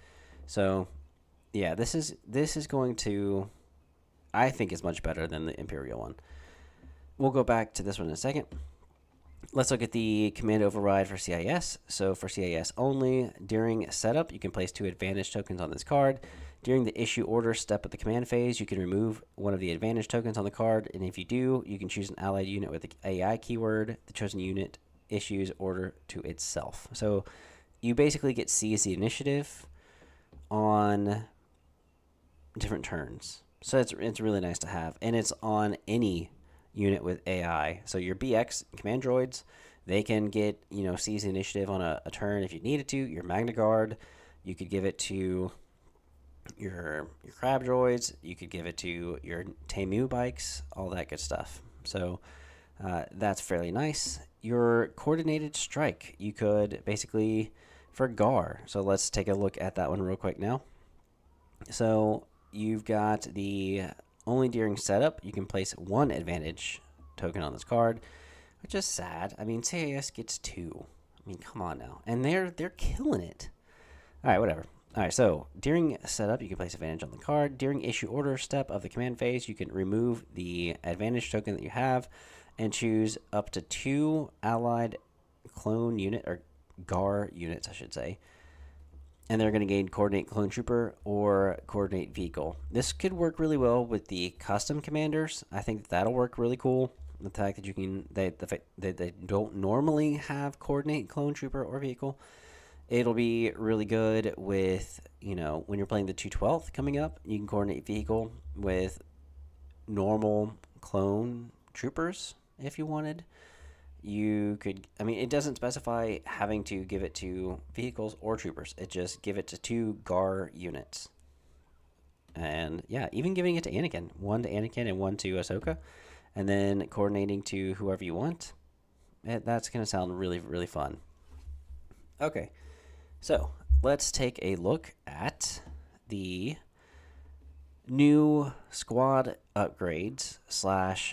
So yeah, this is going to, I think, is much better than the Imperial one. We'll go back to this one in a second. Let's look at the command override for CIS. So for CIS only, during setup, you can place 2 advantage tokens on this card. During the issue order step of the command phase, you can remove one of the advantage tokens on the card, and if you do, you can choose an allied unit with the AI keyword. The chosen unit issues order to itself. So you basically get seize the initiative on different turns. So it's really nice to have, and it's on any unit with AI. So your BX command droids, they can get, seize the initiative on a turn if you needed to. Your Magna Guard, you could give it to your crab droids, you could give it to your Temu bikes, all that good stuff. So that's fairly nice. Your coordinated strike, you could basically for Gar. So let's take a look at that one real quick now. So you've got the only during setup, you can place 1 advantage token on this card, which is sad. I mean, CIS gets 2. I mean, come on now. And they're killing it. All right, whatever. All right, so during setup, you can place advantage on the card. During issue order step of the command phase, you can remove the advantage token that you have and choose up to 2 allied clone unit, or GAR units, I should say. And they're going to gain Coordinate Clone Trooper or Coordinate Vehicle. This could work really well with the custom commanders. I think that'll work really cool. The fact that you can, they don't normally have Coordinate Clone Trooper or Vehicle. It'll be really good with, when you're playing the 212th coming up, you can Coordinate Vehicle with normal clone troopers if you wanted. You could, it doesn't specify having to give it to vehicles or troopers. It just give it to 2 GAR units. And yeah, even giving it to Anakin. 1 to Anakin and 1 to Ahsoka. And then coordinating to whoever you want. That's going to sound really, really fun. Okay, so let's take a look at the new squad upgrades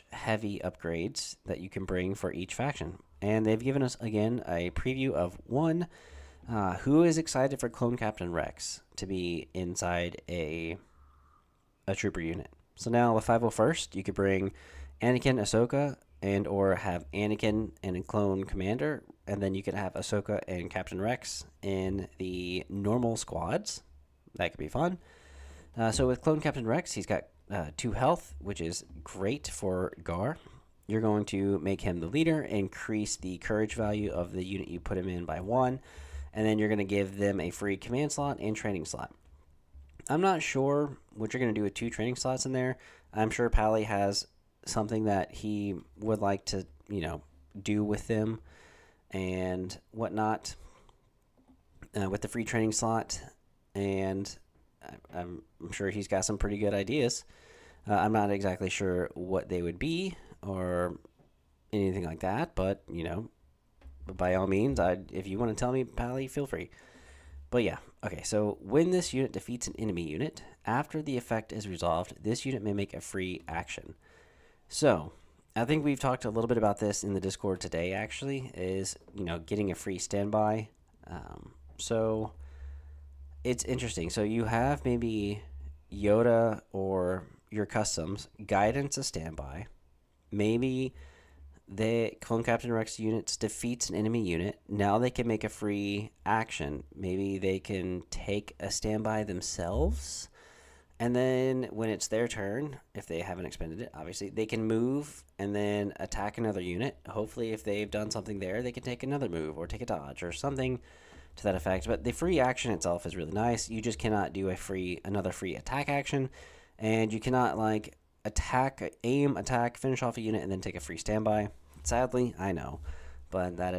/ heavy upgrades that you can bring for each faction. And they've given us, again, a preview of one. Who is excited for Clone Captain Rex to be inside a trooper unit? So now the 501st, you could bring Anakin, Ahsoka, and or have Anakin and a clone commander, and then you could have Ahsoka and Captain Rex in the normal squads. That could be fun. So with Clone Captain Rex, he's got 2 health, which is great for Gar. You're going to make him the leader, increase the courage value of the unit you put him in by 1, and then you're going to give them a free command slot and training slot. I'm not sure what you're going to do with 2 training slots in there. I'm sure Pally has something that he would like to, do with them and whatnot with the free training slot, and I'm sure he's got some pretty good ideas. I'm not exactly sure what they would be or anything like that, but, by all means, if you want to tell me, Pally, feel free. But yeah, okay, so when this unit defeats an enemy unit, after the effect is resolved, this unit may make a free action. So, I think we've talked a little bit about this in the Discord today, actually, is, getting a free standby. So it's interesting. So you have maybe Yoda or your customs, guidance a standby, maybe the Clone Captain Rex units defeats an enemy unit. Now they can make a free action. Maybe they can take a standby themselves. And then when it's their turn, if they haven't expended it, obviously, they can move and then attack another unit. Hopefully, if they've done something there, they can take another move or take a dodge or something to that effect. But the free action itself is really nice. You just cannot do another free attack action. And you cannot, like, aim, attack, finish off a unit, and then take a free standby. Sadly, I know. But that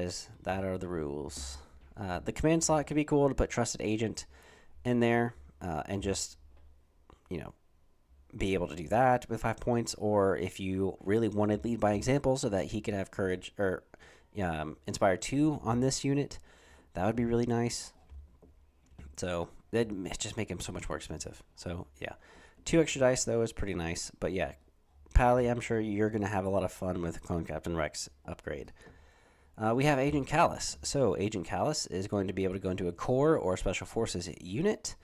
are the rules. The command slot could be cool to put Trusted Agent in there and just, be able to do that with 5 points. Or if you really wanted Lead by Example so that he could have Courage or Inspire 2 on this unit, that would be really nice. So that'd just make him so much more expensive. So yeah, 2 extra dice though is pretty nice. But yeah, Pally, I'm sure you're going to have a lot of fun with Clone Captain Rex upgrade. We have Agent Callus. So Agent Callus is going to be able to go into a Core or Special Forces unit.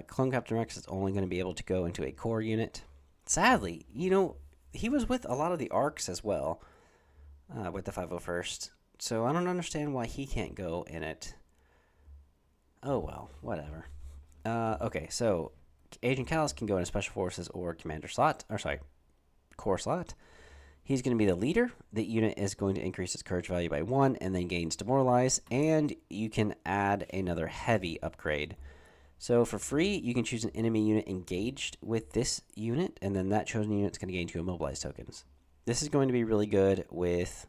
Clone Captain Rex is only going to be able to go into a Core unit. Sadly, he was with a lot of the arcs as well, with the 501st. So I don't understand why he can't go in it. Oh well, whatever. Okay, so Agent Callus can go into Special Forces or Commander slot, Core slot. He's going to be the leader. The unit is going to increase its courage value by 1 and then gains Demoralize, and you can add another heavy upgrade. So for free, you can choose an enemy unit engaged with this unit, and then that chosen unit is going to gain 2 immobilize tokens. This is going to be really good with,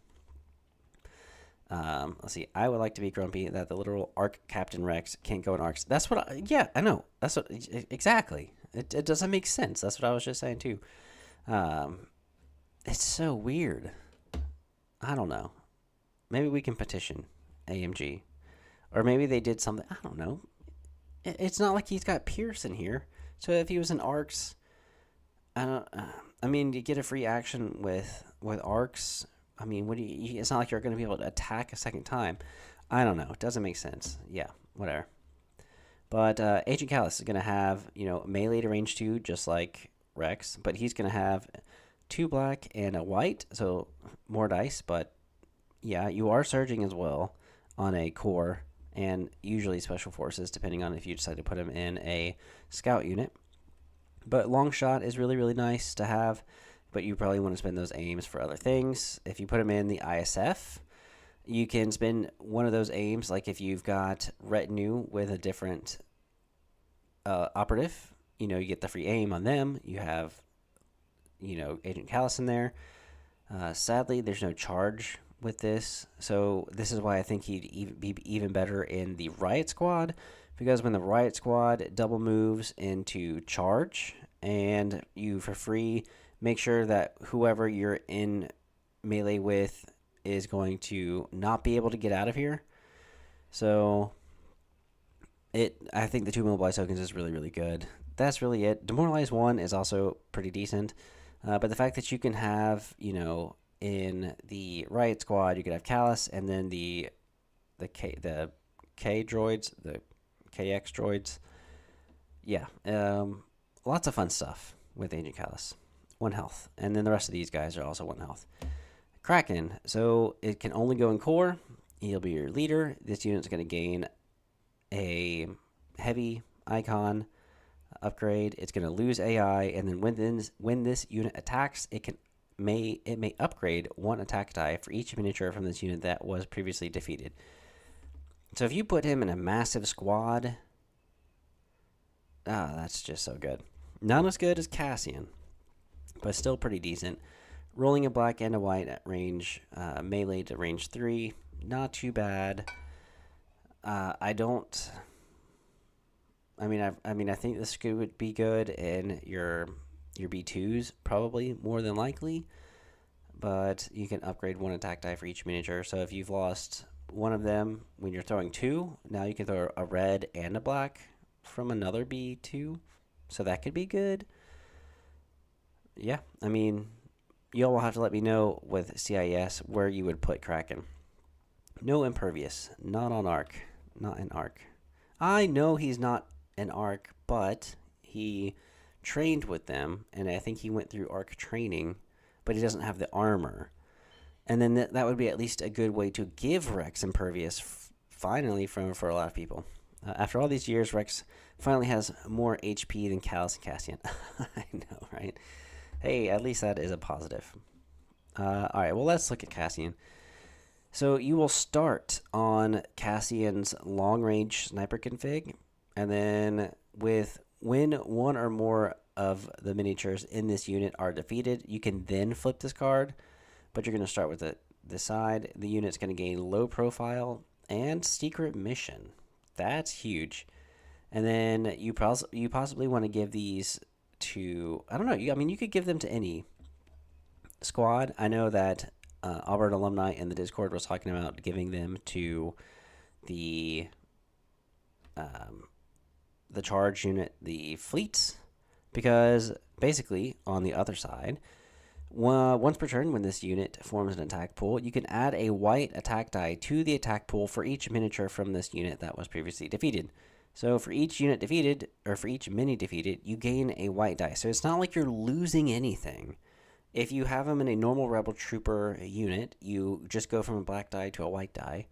let's see, I would like to be grumpy that the literal Arc Captain Rex can't go in arcs. That's what, I know. That's what, exactly. It doesn't make sense. That's what I was just saying too. It's so weird. I don't know. Maybe we can petition AMG. Or maybe they did something, I don't know. It's not like he's got Pierce in here. So if he was in arcs, you get a free action with arcs. I mean, it's not like you're going to be able to attack a second time. I don't know. It doesn't make sense. Yeah, whatever. But Agent Callus is going to have, melee to range 2, just like Rex. But he's going to have 2 black and a white, so more dice. But yeah, you are surging as well on a Core and usually Special Forces, depending on if you decide to put him in a scout unit. But long shot is really, really nice to have, but you probably want to spend those aims for other things. If you put him in the ISF, you can spend one of those aims, like if you've got retinue with a different operative, you get the free aim on them. You have, Agent Callus in there. Sadly, there's no charge with this, so this is why I think he'd be even better in the Riot Squad, because when the Riot Squad double moves into charge, and you for free make sure that whoever you're in melee with is going to not be able to get out of here. So I think the 2 mobilize tokens is really, really good. That's really it. Demoralize 1 is also pretty decent, but the fact that you can have, in the Riot Squad, you could have Callus, and then the K droids, the KX droids. Yeah, lots of fun stuff with Agent Callus. 1 health, and then the rest of these guys are also 1 health. Kraken, so it can only go in Core. He'll be your leader. This unit's going to gain a heavy icon upgrade. It's going to lose AI, and then when this unit attacks, it may upgrade 1 attack die for each miniature from this unit that was previously defeated. So if you put him in a massive squad, that's just so good. Not as good as Cassian, but still pretty decent. Rolling a black and a white at range, melee to range 3, not too bad. I think this would be good in your B2s, probably, more than likely. But you can upgrade 1 attack die for each miniature. So if you've lost one of them when you're throwing 2, now you can throw a red and a black from another B2. So that could be good. Yeah, y'all will have to let me know with CIS where you would put Kraken. No Impervious. Not on Arc. Not in Arc. I know he's not an Arc, but he trained with them, and I think he went through Arc training, but he doesn't have the armor. And then that would be at least a good way to give Rex Impervious finally for a lot of people. After all these years, Rex finally has more HP than Callus and Cassian. I know, right? Hey, at least that is a positive. All right, well, let's look at Cassian. So you will start on Cassian's long-range sniper config, and then when one or more of the miniatures in this unit are defeated, you can then flip this card, but you're going to start with the side. The unit's going to gain low profile and secret mission. That's huge. And then you possibly want to give these to, I don't know, you could give them to any squad. I know that Auburn alumni in the Discord was talking about giving them to the charge unit, the fleets, because basically on the other side, once per turn when this unit forms an attack pool, you can add a white attack die to the attack pool for each miniature from this unit that was previously defeated. So for each unit defeated, or for each mini defeated, you gain a white die. So it's not like you're losing anything. If you have them in a normal Rebel Trooper unit, you just go from a black die to a white die.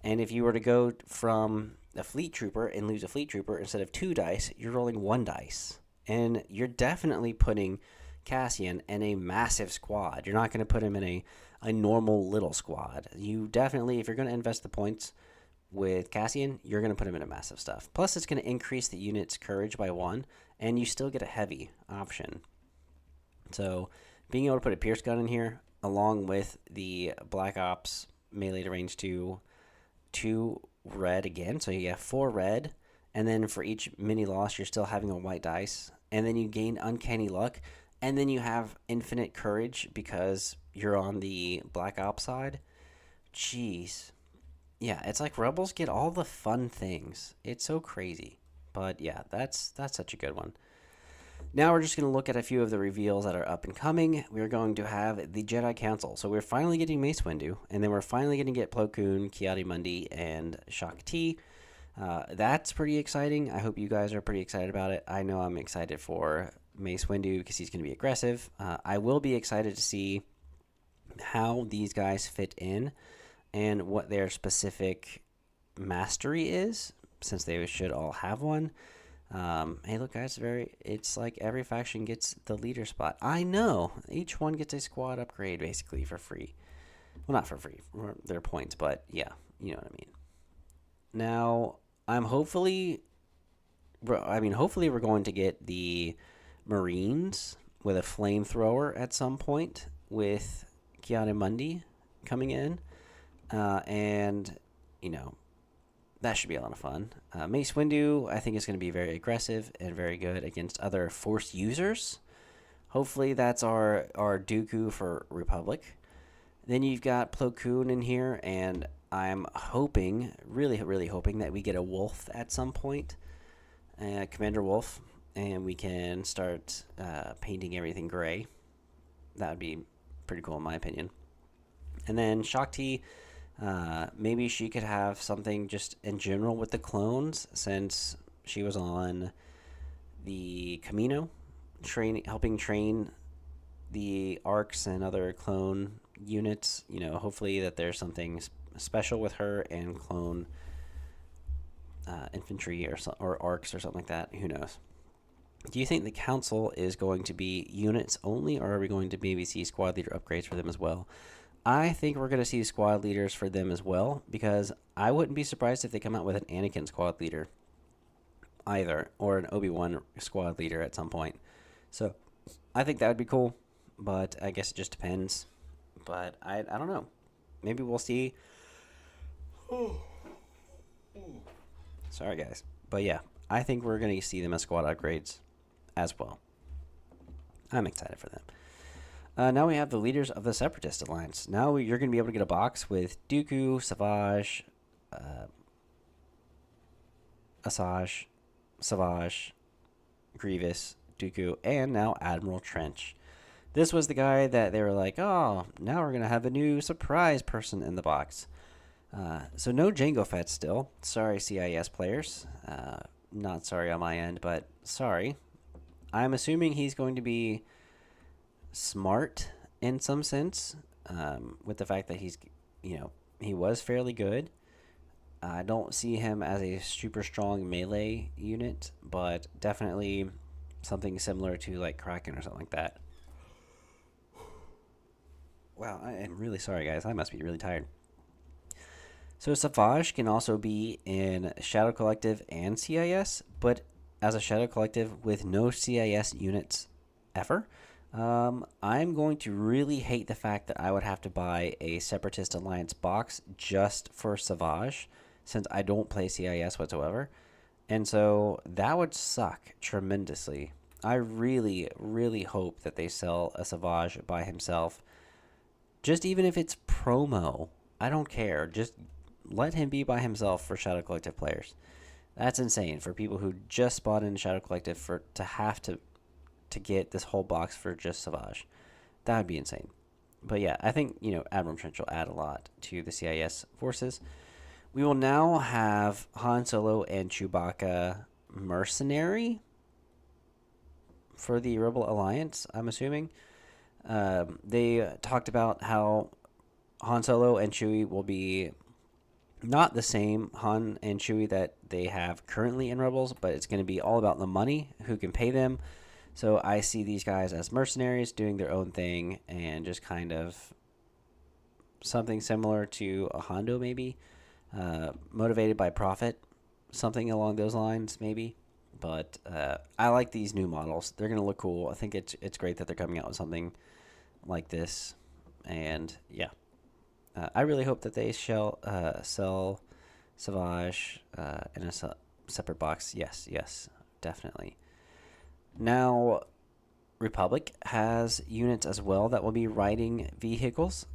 And if you were to go from a Fleet Trooper and lose a Fleet Trooper, instead of 2 dice, you're rolling 1 dice. And you're definitely putting Cassian in a massive squad. You're not going to put him in a normal little squad. You definitely, if you're going to invest the points with Cassian, you're going to put him in a massive stuff. Plus, it's going to increase the unit's courage by 1, and you still get a heavy option. So being able to put a Pierce gun in here, along with the Black Ops melee to range 2 red again. So you have 4 red, and then for each mini loss, you're still having a white dice. And then you gain Uncanny Luck, and then you have infinite courage because you're on the Black Ops side. Jeez. Yeah, it's like Rebels get all the fun things. It's so crazy. But yeah, that's such a good one. Now we're just going to look at a few of the reveals that are up and coming. We're going to have the Jedi Council. So we're finally getting Mace Windu, and then we're finally going to get Plo Koon, Ki-Adi-Mundi, and Shaak Ti. That's pretty exciting. I hope you guys are pretty excited about it. I know I'm excited for Mace Windu because he's going to be aggressive. I will be excited to see how these guys fit in and what their specific mastery is, since they should all have one. Hey, look, guys, it's like every faction gets the leader spot. I know. Each one gets a squad upgrade, basically, for free. Well, not for free. For their points, but yeah, you know what I mean. Now, hopefully we're going to get the Marines with a flamethrower at some point with Ki-Adi-Mundi coming in. And, that should be a lot of fun. Mace Windu, I think, is going to be very aggressive and very good against other Force users. Hopefully that's our Dooku for Republic. Then you've got Plo Koon in here, and I'm hoping, really, really hoping, that we get a Wolf at some point. Commander Wolf, and we can start painting everything gray. That would be pretty cool in my opinion. And then Shaak Ti, maybe she could have something just in general with the clones, since she was on the Camino, helping train the ARCs and other clone units. Hopefully that there's something special with her and clone infantry or ARCs or something like that. Who knows? Do you think the council is going to be units only, or are we going to maybe see squad leader upgrades for them as well? I think we're going to see squad leaders for them as well, because I wouldn't be surprised if they come out with an Anakin squad leader either, or an Obi-Wan squad leader at some point. So I think that would be cool, but I guess it just depends. But I don't know. Maybe we'll see. Sorry, guys. But yeah, I think we're going to see them as squad upgrades as well. I'm excited for them. Now we have the leaders of the Separatist Alliance. Now you're going to be able to get a box with Dooku, Savage, Asajj, Savage, Grievous, Dooku, and now Admiral Trench. This was the guy that they were like, oh, now we're going to have a new surprise person in the box. So no Jango Fett still. Sorry, CIS players. Not sorry on my end, but sorry. I'm assuming he's going to be smart in some sense, with the fact that he was fairly good. I don't see him as a super strong melee unit, but definitely something similar to like Kraken or something like that. Wow, I am really sorry, guys. I must be really tired. So Savage can also be in Shadow Collective and CIS, but as a Shadow Collective with no CIS units ever. I'm going to really hate the fact that I would have to buy a Separatist Alliance box just for Savage, since I don't play CIS whatsoever. And so that would suck tremendously. I really, really hope that they sell a Savage by himself. Just even if it's promo, I don't care. Just let him be by himself for Shadow Collective players. That's insane for people who just bought in Shadow Collective for to have to get this whole box for just Savage. That would be insane. But yeah, I think, Admiral Trench will add a lot to the CIS forces. We will now have Han Solo and Chewbacca mercenary for the Rebel Alliance, I'm assuming. They talked about how Han Solo and Chewie will be not the same Han and Chewie that they have currently in Rebels, but it's going to be all about the money, who can pay them. So I see these guys as mercenaries doing their own thing and just kind of something similar to a Hondo maybe, motivated by profit, something along those lines maybe. But I like these new models. They're going to look cool. I think it's great that they're coming out with something like this. And yeah, I really hope that they shall sell Savage in a separate box. Yes, definitely. Now, Republic has units as well that will be riding vehicles,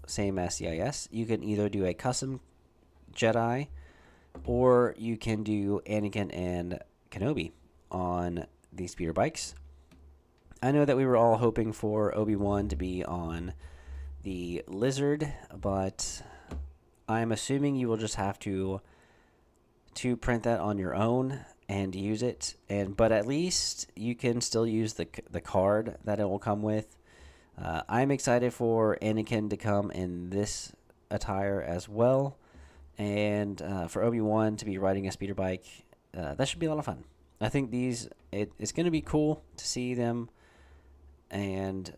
same as CIS. You can either do a custom Jedi, or you can do Anakin and Kenobi on these speeder bikes. I know that we were all hoping for Obi-Wan to be on the Lizard, but I'm assuming you will just have to print that on your own and use it. But at least you can still use the card that it will come with. I'm excited for Anakin to come in this attire as well, and for Obi-Wan to be riding a speeder bike. That should be a lot of fun. I think it's going to be cool to see them, and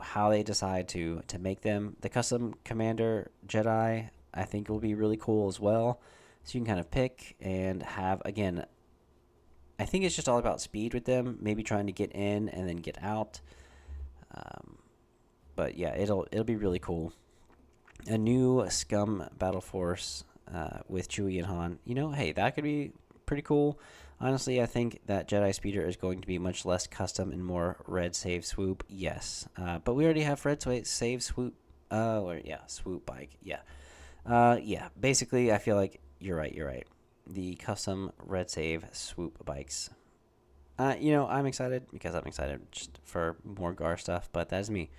how they decide to make them. The custom Commander Jedi, I think, will be really cool as well. So you can kind of pick and have, again, I think it's just all about speed with them, maybe trying to get in and then get out. But yeah, it'll be really cool. A new Scum Battle Force with Chewie and Han. Hey, that could be pretty cool. Honestly, I think that Jedi Speeder is going to be much less custom and more red save swoop. Yes, but we already have red save swoop. Swoop bike. Yeah. Basically, I feel like you're right. The custom red save swoop bikes. I'm excited because I'm excited just for more Gar stuff, but that's me.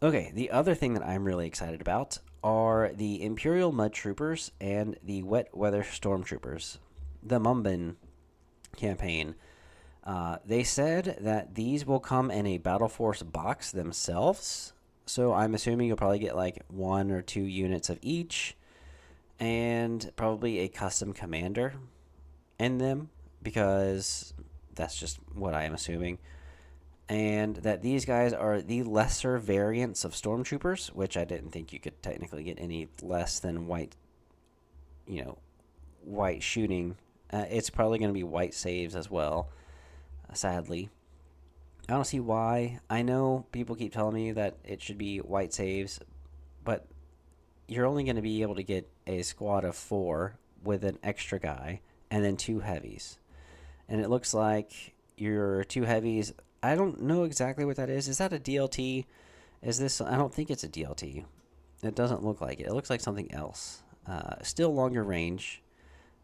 Okay, the other thing that I'm really excited about are the Imperial Mud Troopers and the Wet Weather Stormtroopers. The Mumban campaign. They said that these will come in a Battle Force box themselves. So I'm assuming you'll probably get like 1 or 2 units of each, and probably a custom commander in them, because that's just what I am assuming. And that these guys are the lesser variants of Stormtroopers, which I didn't think you could technically get any less than white shooting. It's probably going to be white saves as well, sadly. I don't see why. I know people keep telling me that it should be white saves, but you're only going to be able to get a squad of 4 with an extra guy and then 2 heavies. And it looks like your 2 heavies, I don't know exactly what that is. Is that a DLT? I don't think it's a DLT. It doesn't look like it. It looks like something else. Still longer range,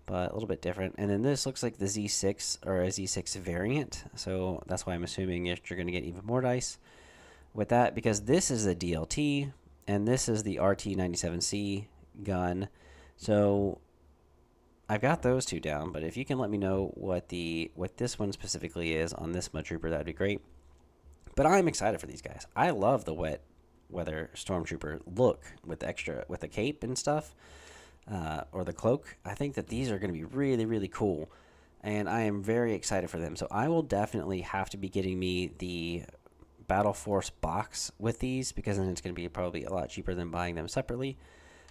but a little bit different. And then this looks like the Z6 or a Z6 variant. So that's why I'm assuming you're going to get even more dice with that, because this is a DLT and this is the RT-97C gun. So I've got those 2 down, but if you can let me know what this one specifically is on this Mud Trooper, that'd be great. But I'm excited for these guys. I love the wet weather stormtrooper look with the cape and stuff, or the cloak. I think that these are going to be really, really cool, and I am very excited for them. So I will definitely have to be getting me the Battle Force box with these, because then it's going to be probably a lot cheaper than buying them separately.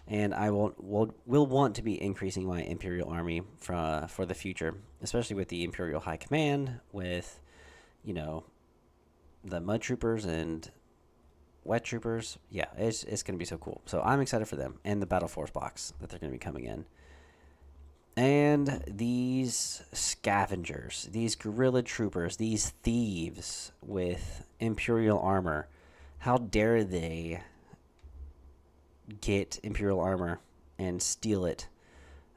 And I will want to be increasing my Imperial Army for the future, especially with the Imperial High Command, with, the Mud Troopers and Wet Troopers. Yeah, it's going to be so cool. So I'm excited for them, and the Battle Force box that they're going to be coming in. And these scavengers, these guerrilla troopers, these thieves with Imperial armor, how dare they get Imperial armor and steal it?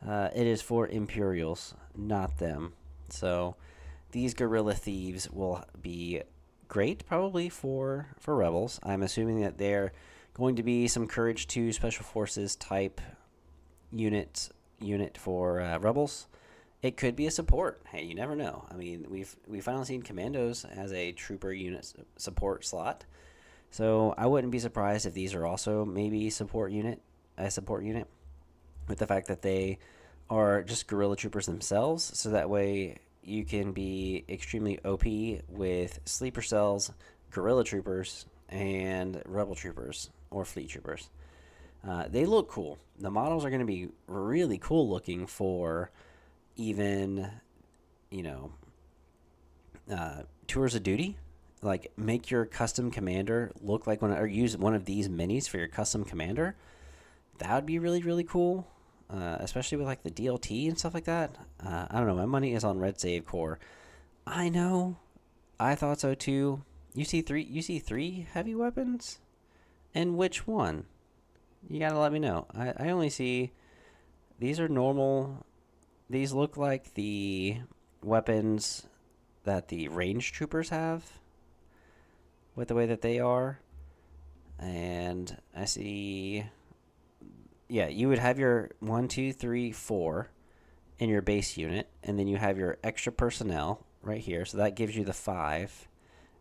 It is for Imperials, not them. So these guerrilla thieves will be great probably for Rebels. I'm assuming that they're going to be some Courage 2 Special Forces type unit for Rebels. It could be a support. Hey, you never know. I mean, we've finally seen Commandos as a trooper unit support slot. So I wouldn't be surprised if these are also maybe a support unit, with the fact that they are just guerrilla troopers themselves. So that way you can be extremely OP with sleeper cells, guerrilla troopers, and rebel troopers or fleet troopers. They look cool. The models are going to be really cool looking for even, tours of duty. Like, make your custom commander look like or use one of these minis for your custom commander. That would be really, really cool, especially with like the DLT and stuff like that. I don't know. My money is on Red Save Corps. I know. I thought so too. You see three heavy weapons, and which one? You gotta let me know. I only see these are normal. These look like the weapons that the range troopers have, with the way that they are. And I see, yeah, you would have your 1, 2, 3, 4 in your base unit, and then you have your extra personnel right here. So that gives you the 5,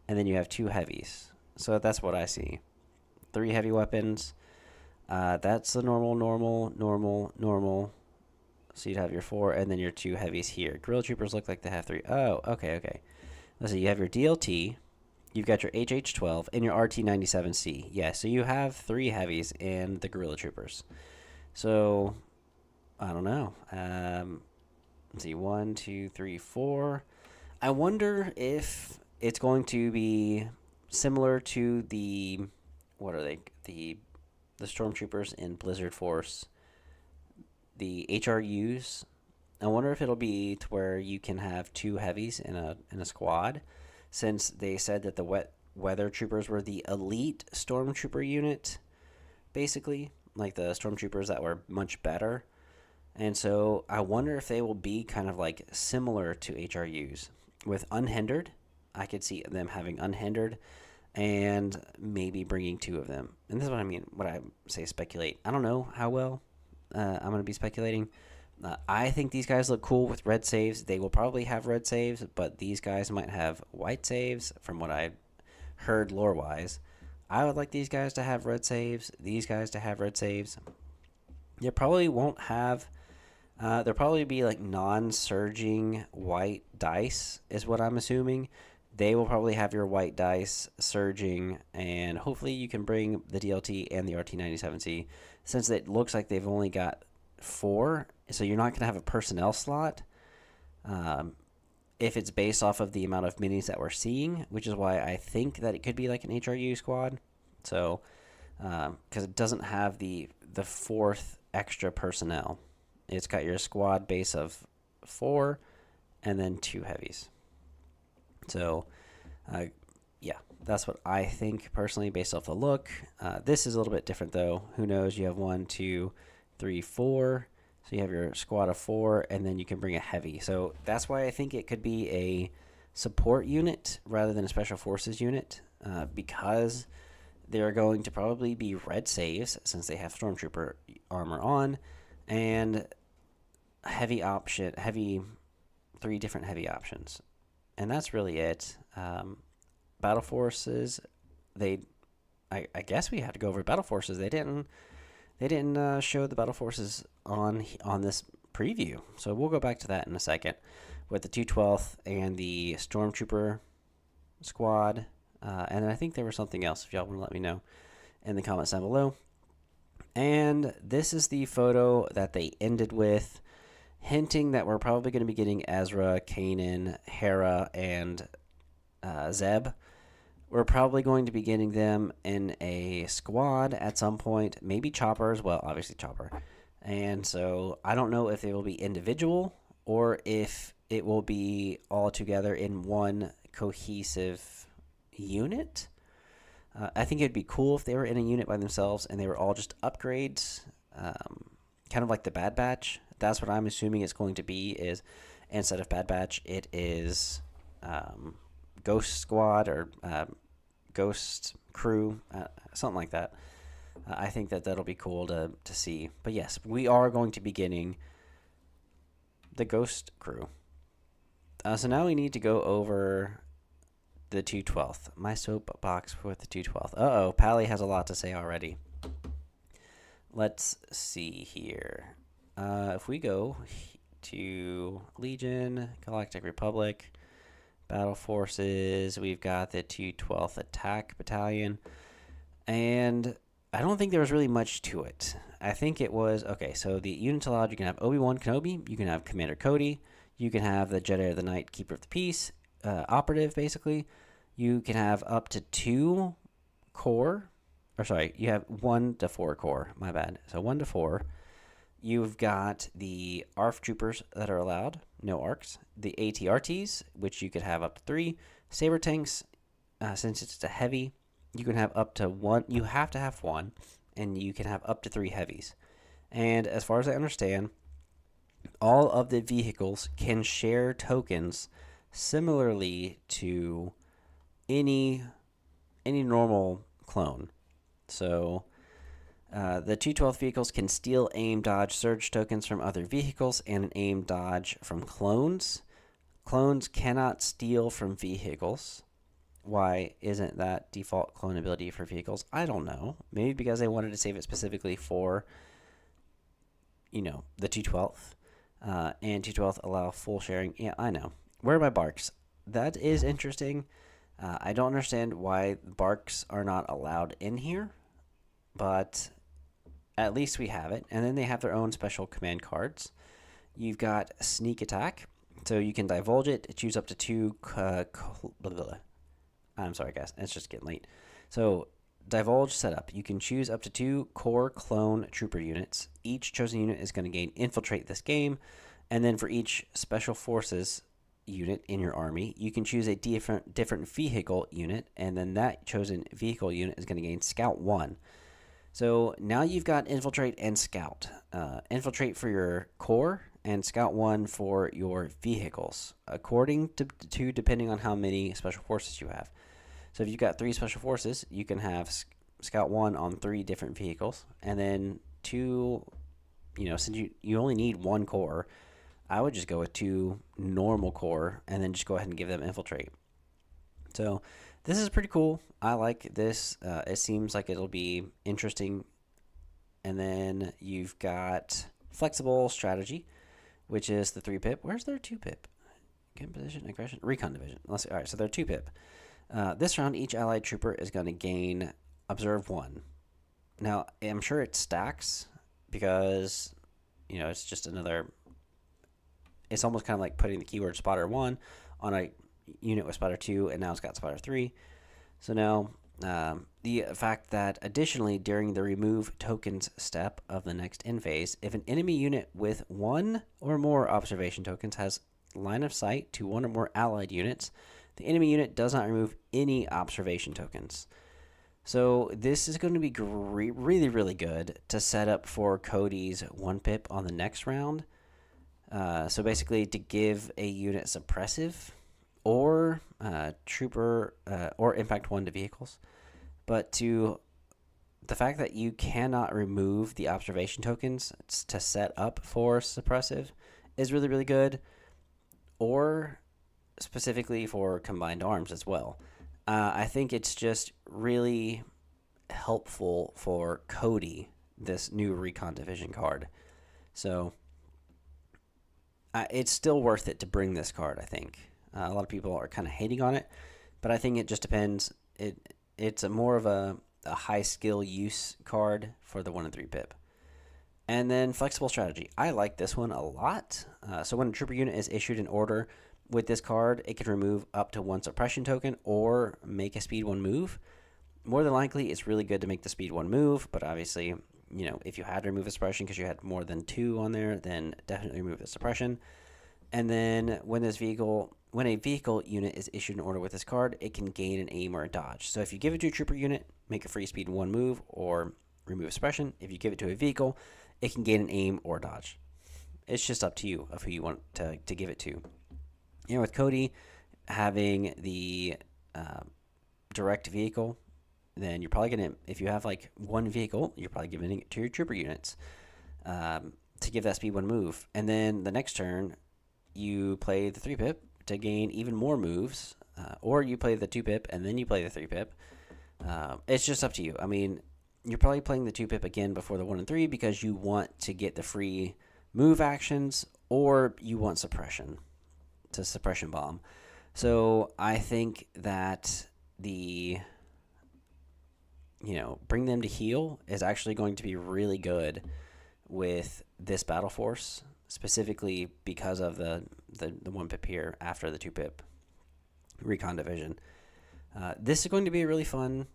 and then you have 2 heavies. So that's what I see. 3 heavy weapons. That's the normal. So you'd have your 4 and then your 2 heavies here. Guerrilla troopers look like they have 3. Oh, okay. Let's see. You have your DLT. You've got your HH-12 and your RT-97C. Yeah, so you have 3 heavies and the guerrilla troopers. So, I don't know. Let's see. 1, 2, 3, 4. I wonder if it's going to be similar to the, what are they? The stormtroopers in Blizzard Force, the HRUs. I wonder if it'll be to where you can have 2 heavies in a squad, since they said that the weather troopers were the elite stormtrooper unit, basically, like the stormtroopers that were much better. And so I wonder if they will be kind of like similar to HRUs with unhindered. I could see them having unhindered, and maybe bringing 2 of them. And this is what I mean when I say speculate. I don't know how well I'm going to be speculating. I think these guys look cool with red saves. They will probably have red saves, but these guys might have white saves from what I heard lore-wise. I would like these guys to have red saves, these guys to have red saves. You probably won't have... there'll probably be like non-surging white dice is what I'm assuming. They will probably have your white dice surging, and hopefully you can bring the DLT and the RT-97C, since it looks like they've only got 4, so you're not going to have a personnel slot if it's based off of the amount of minis that we're seeing, which is why I think that it could be like an HRU squad. So, because it doesn't have the 4th extra personnel. It's got your squad base of 4 and then 2 heavies. So, yeah, that's what I think personally based off the look. This is a little bit different though. Who knows? You have 1, 2, 3, 4. So you have your squad of 4, and then you can bring a heavy. So that's why I think it could be a support unit rather than a special forces unit, because they're going to probably be red saves since they have stormtrooper armor on, and heavy 3 different heavy options. And that's really it. Battle Forces, they I guess we had to go over battle forces. They didn't show the battle forces on this preview, so we'll go back to that in a second with the 212th and the Stormtrooper squad, and then I think there was something else. If y'all want to let me know in the comments down below. And this is the photo that they ended with, hinting that we're probably going to be getting Ezra, Kanan, Hera, and Zeb. We're probably going to be getting them in a squad at some point, maybe Chopper as well, obviously Chopper. And so I don't know if they will be individual or if it will be all together in one cohesive unit. I think it'd be cool if they were in a unit by themselves and they were all just upgrades, kind of like the Bad Batch. That's what I'm assuming it's going to be, is instead of Bad Batch, it is Ghost Squad or Ghost Crew, something like that. I think that'll be cool to see. But yes, we are going to be getting the Ghost Crew. So now we need to go over the 212th. My soapbox with the 212th. Uh-oh, Pally has a lot to say already. Let's see here. If we go to Legion, Galactic Republic, Battle Forces, we've got the 212th Attack Battalion, and I don't think there was really much to it. I think it was, okay, so the units allowed, you can have Obi-Wan Kenobi, you can have Commander Cody, you can have the Jedi of the Night, Keeper of the Peace, operative, basically. You can have up to 2 core, or sorry, you have 1 to 4 core, my bad. So 1 to 4. You've got the ARF troopers that are allowed, no ARCs. The ATRTs, which you could have up to 3. Saber tanks, since it's a heavy, you can have up to 1. You have to have 1, and you can have up to 3 heavies. And as far as I understand, all of the vehicles can share tokens similarly to any normal clone. So the 212 vehicles can steal, aim, dodge, surge tokens from other vehicles and an aim, dodge from clones. Clones cannot steal from vehicles. Why isn't that default clone ability for vehicles? I don't know. Maybe because they wanted to save it specifically for, the 212th. And 212th allow full sharing. Yeah, I know. Where are my barks? That is interesting. I don't understand why barks are not allowed in here, but at least we have it. And then they have their own special command cards. You've got sneak attack, so you can divulge it, choose up to 2. I'm sorry, guys. It's just getting late. So divulge setup. You can choose up to 2 core clone trooper units. Each chosen unit is going to gain infiltrate this game. And then for each special forces unit in your army, you can choose a different vehicle unit. And then that chosen vehicle unit is going to gain scout 1. So now you've got infiltrate and scout. Infiltrate for your core and scout 1 for your vehicles, according to depending on how many special forces you have. So if you've got 3 special forces, you can have scout 1 on 3 different vehicles, and then 2, since you only need 1 core, I would just go with 2 normal core and then just go ahead and give them infiltrate. So this is pretty cool. I like this. It seems like it'll be interesting. And then you've got flexible strategy, which is the 3-pip. Where's their 2-pip? Game position, aggression, recon division. Let's see. All right, so they're 2-pip. This round, each allied trooper is going to gain observe 1. Now, I'm sure it stacks because, it's just another. It's almost kind of like putting the keyword spotter 1 on a unit with spotter 2, and now it's got spotter 3. So now, the fact that additionally, during the remove tokens step of the next end phase, if an enemy unit with 1 or more observation tokens has line of sight to 1 or more allied units, the enemy unit does not remove any observation tokens. So this is going to be really, really good to set up for Cody's 1-pip on the next round. So basically to give a unit suppressive or trooper or impact 1 to vehicles. But the fact that you cannot remove the observation tokens to set up for suppressive is really, really good. Or specifically for combined arms as well. I think it's just really helpful for Cody, this new Recon Division card. So it's still worth it to bring this card, I think. A lot of people are kind of hating on it, but I think it just depends. It's more of a high skill use card for the 1 and 3 pip. And then flexible strategy. I like this one a lot. So when a trooper unit is issued an order with this card, it can remove up to 1 suppression token or make a speed 1 move. More than likely, it's really good to make the speed 1 move, but obviously, if you had to remove a suppression because you had more than 2 on there, then definitely remove the suppression. And then when a vehicle unit is issued an order with this card, it can gain an aim or a dodge. So if you give it to a trooper unit, make a free speed 1 move or remove a suppression. If you give it to a vehicle, it can gain an aim or dodge. It's just up to you of who you want to give it to. With Cody having the direct vehicle, then you're probably going to, if you have like 1 vehicle, you're probably giving it to your trooper units to give that speed 1 move. And then the next turn, you play the 3 pip to gain even more moves, or you play the 2 pip and then you play the 3 pip. It's just up to you. I mean, you're probably playing the 2 pip again before the 1 and 3 because you want to get the free move actions, or you want suppression to suppression bomb. So I think that bring them to heal is actually going to be really good with this battle force, specifically because of the 1 pip here after the 2 pip Recon Division. This is going to be a really fun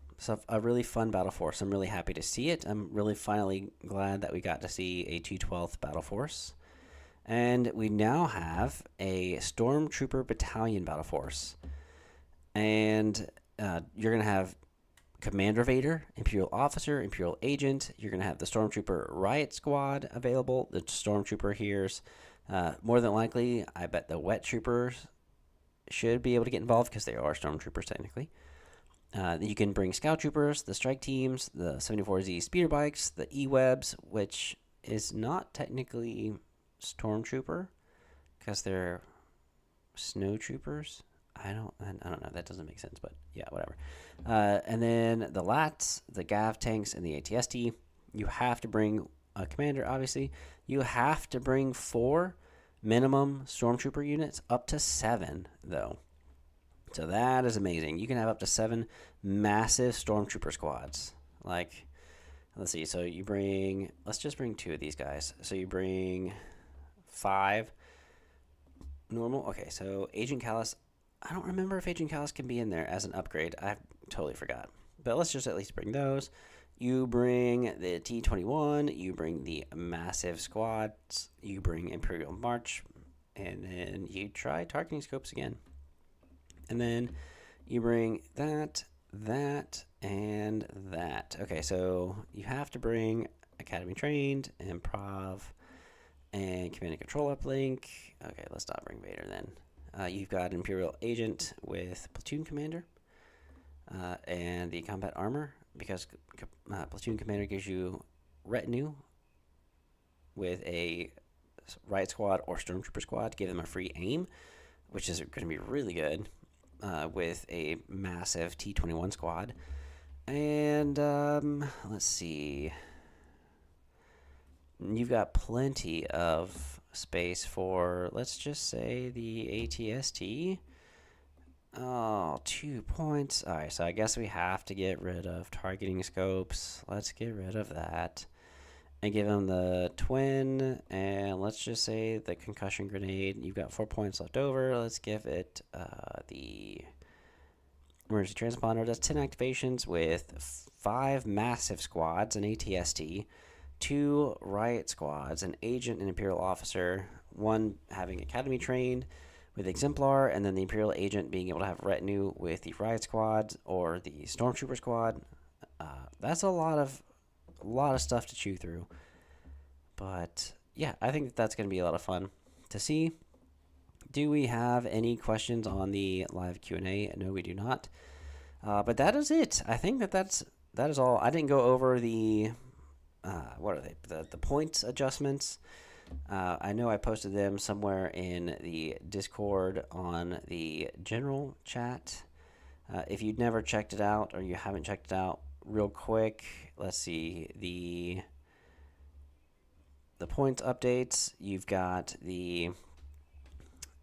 battle force. I'm really happy to see it. I'm really finally glad that we got to see a 2/12th battle force. And we now have a Stormtrooper Battalion battle force. And you're going to have Commander Vader, Imperial Officer, Imperial Agent. You're going to have the Stormtrooper Riot Squad available. The Stormtrooper here's more than likely, I bet the Wet Troopers should be able to get involved because they are Stormtroopers technically. You can bring Scout Troopers, the Strike Teams, the 74Z Speeder Bikes, the E-Webs, which is not technically Stormtrooper because they're Snow Troopers. I don't know. That doesn't make sense, but yeah, whatever. And then the LATs, the GAV tanks, and the ATST. You have to bring a commander, obviously. You have to bring 4 minimum Stormtrooper units, up to 7, though. So that is amazing. You can have up to 7 massive Stormtrooper squads. Like, let's see. So let's just bring 2 of these guys. So you bring 5 normal. Okay, so Agent Callus. I don't remember if Agent Callus can be in there as an upgrade. I totally forgot. But let's just at least bring those. You bring the T-21. You bring the massive squads. You bring Imperial March. And then you try targeting scopes again. And then you bring that, and that. Okay, so you have to bring Academy Trained, Improv, and Command and Control Uplink. Okay, let's not bring Vader then. You've got Imperial Agent with Platoon Commander and the Combat Armor, because Platoon Commander gives you Retinue with a Riot Squad or Stormtrooper Squad to give them a free aim, which is going to be really good with a massive T-21 squad. And let's see. You've got plenty of space for, let's just say, the ATST. Oh, 2 points. All right, so I guess we have to get rid of targeting scopes. Let's get rid of that. And give him the twin, and let's just say the concussion grenade. You've got 4 points left over. Let's give it the emergency transponder. Does 10 activations with 5 massive squads, an ATST, 2 riot squads, an agent and imperial officer, 1 having academy trained with exemplar, and then the imperial agent being able to have retinue with the riot squad or the stormtrooper squad. That's a lot of stuff to chew through, but yeah, I think that's going to be a lot of fun to see. Do we have any questions on the live Q&A? No, we do not. But that is it. I think that is all. I didn't go over the what are they? The points adjustments. I know I posted them somewhere in the Discord on the general chat. If you'd never checked it out or you haven't checked it out, real quick. Let's see the points updates. You've got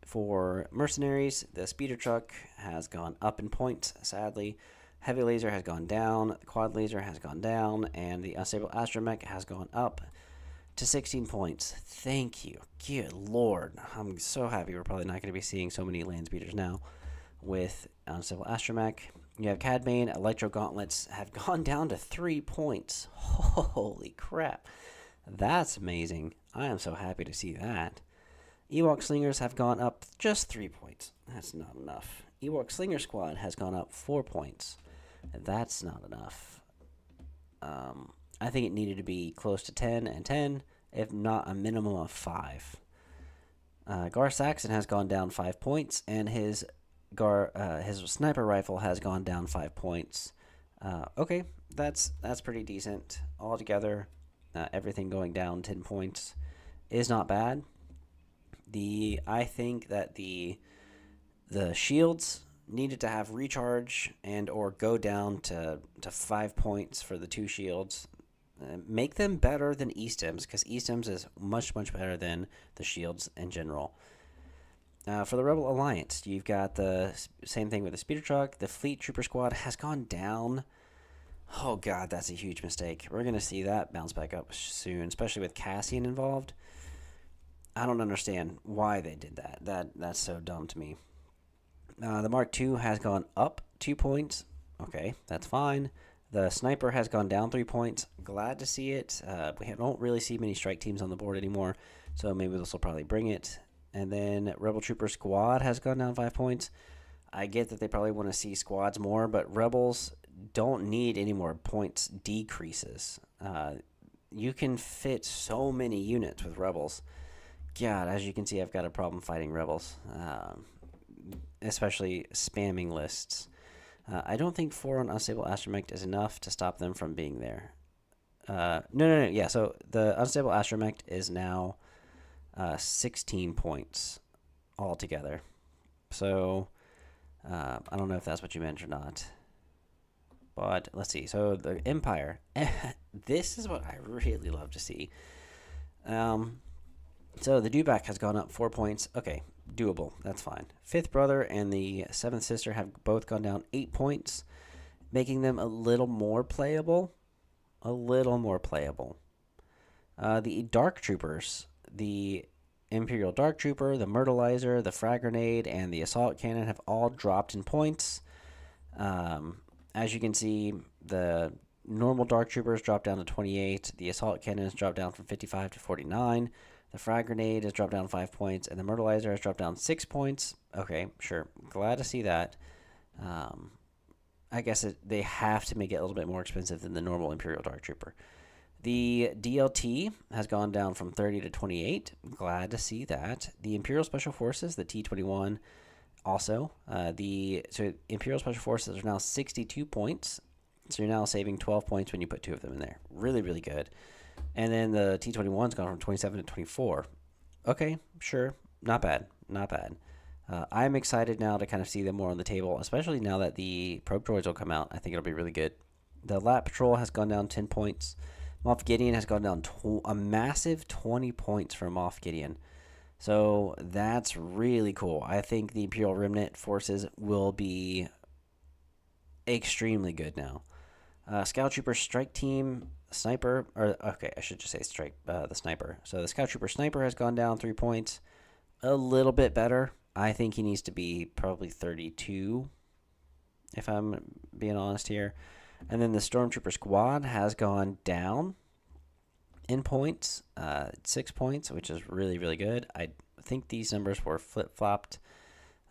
for mercenaries, the speeder truck has gone up in points, sadly. Heavy laser has gone down, the quad laser has gone down, and the unstable astromech has gone up to 16 points. Thank you. Good lord. I'm so happy we're probably not going to be seeing so many land speeders now with unstable astromech. You have Cadbane, Electro Gauntlets have gone down to 3 points. Holy crap. That's amazing. I am so happy to see that. Ewok Slingers have gone up just 3 points. That's not enough. Ewok Slinger Squad has gone up 4 points. That's not enough. I think it needed to be close to 10 and 10, if not a minimum of 5. Gar Saxon has gone down 5 points, and his sniper rifle has gone down 5 points. Okay, that's pretty decent altogether. Everything going down 10 points is not bad. I think that the shields needed to have recharge and or go down to 5 points for the 2 shields. Make them better than E-Stims, because E-Stims is much better than the shields in general. For the Rebel Alliance, you've got the same thing with the speeder truck. The Fleet Trooper Squad has gone down. Oh god, that's a huge mistake. We're going to see that bounce back up soon, especially with Cassian involved. I don't understand why they did that. That's so dumb to me. The Mark II has gone up 2 points. Okay, that's fine. The Sniper has gone down 3 points. Glad to see it. We don't really see many strike teams on the board anymore, so maybe this will probably bring it. And then Rebel Trooper Squad has gone down 5 points. I get that they probably want to see squads more, but Rebels don't need any more points decreases. You can fit so many units with Rebels. God, as you can see, I've got a problem fighting Rebels, especially spamming lists. I don't think 4 on Unstable Astromech is enough to stop them from being there. No. Yeah, so the Unstable Astromech is now 16 points altogether. So I don't know if that's what you meant or not. But let's see. So the Empire. This is what I really love to see. So the Dewback has gone up 4 points. Okay, doable. That's fine. Fifth Brother and the Seventh Sister have both gone down 8 points, making them a little more playable. A little more playable. The Dark Troopers, the Imperial Dark Trooper, the Myrtleizer, the Frag Grenade, and the Assault Cannon have all dropped in points. As you can see, the normal Dark Troopers dropped down to 28. The Assault Cannon has dropped down from 55 to 49. The Frag Grenade has dropped down 5 points, and the Myrtleizer has dropped down 6 points. Okay, sure. Glad to see that. I guess they have to make it a little bit more expensive than the normal Imperial Dark Trooper. The DLT has gone down from 30 to 28. Glad to see that. The Imperial Special Forces, the T-21, also. So Imperial Special Forces are now 62 points. So you're now saving 12 points when you put 2 of them in there. Really, really good. And then the T-21's gone from 27 to 24. Okay, sure. Not bad. Not bad. I'm excited now to kind of see them more on the table, especially now that the probe droids will come out. I think it'll be really good. The Lat Patrol has gone down 10 points. Moff Gideon has gone down a massive 20 points for Moff Gideon. So that's really cool. I think the Imperial Remnant forces will be extremely good now. Scout Trooper Strike Team Sniper, I should just say the Sniper. So the Scout Trooper Sniper has gone down 3 points. A little bit better. I think he needs to be probably 32, if I'm being honest here. And then the Stormtrooper Squad has gone down in points, 6 points, which is really, really good. I think these numbers were flip-flopped.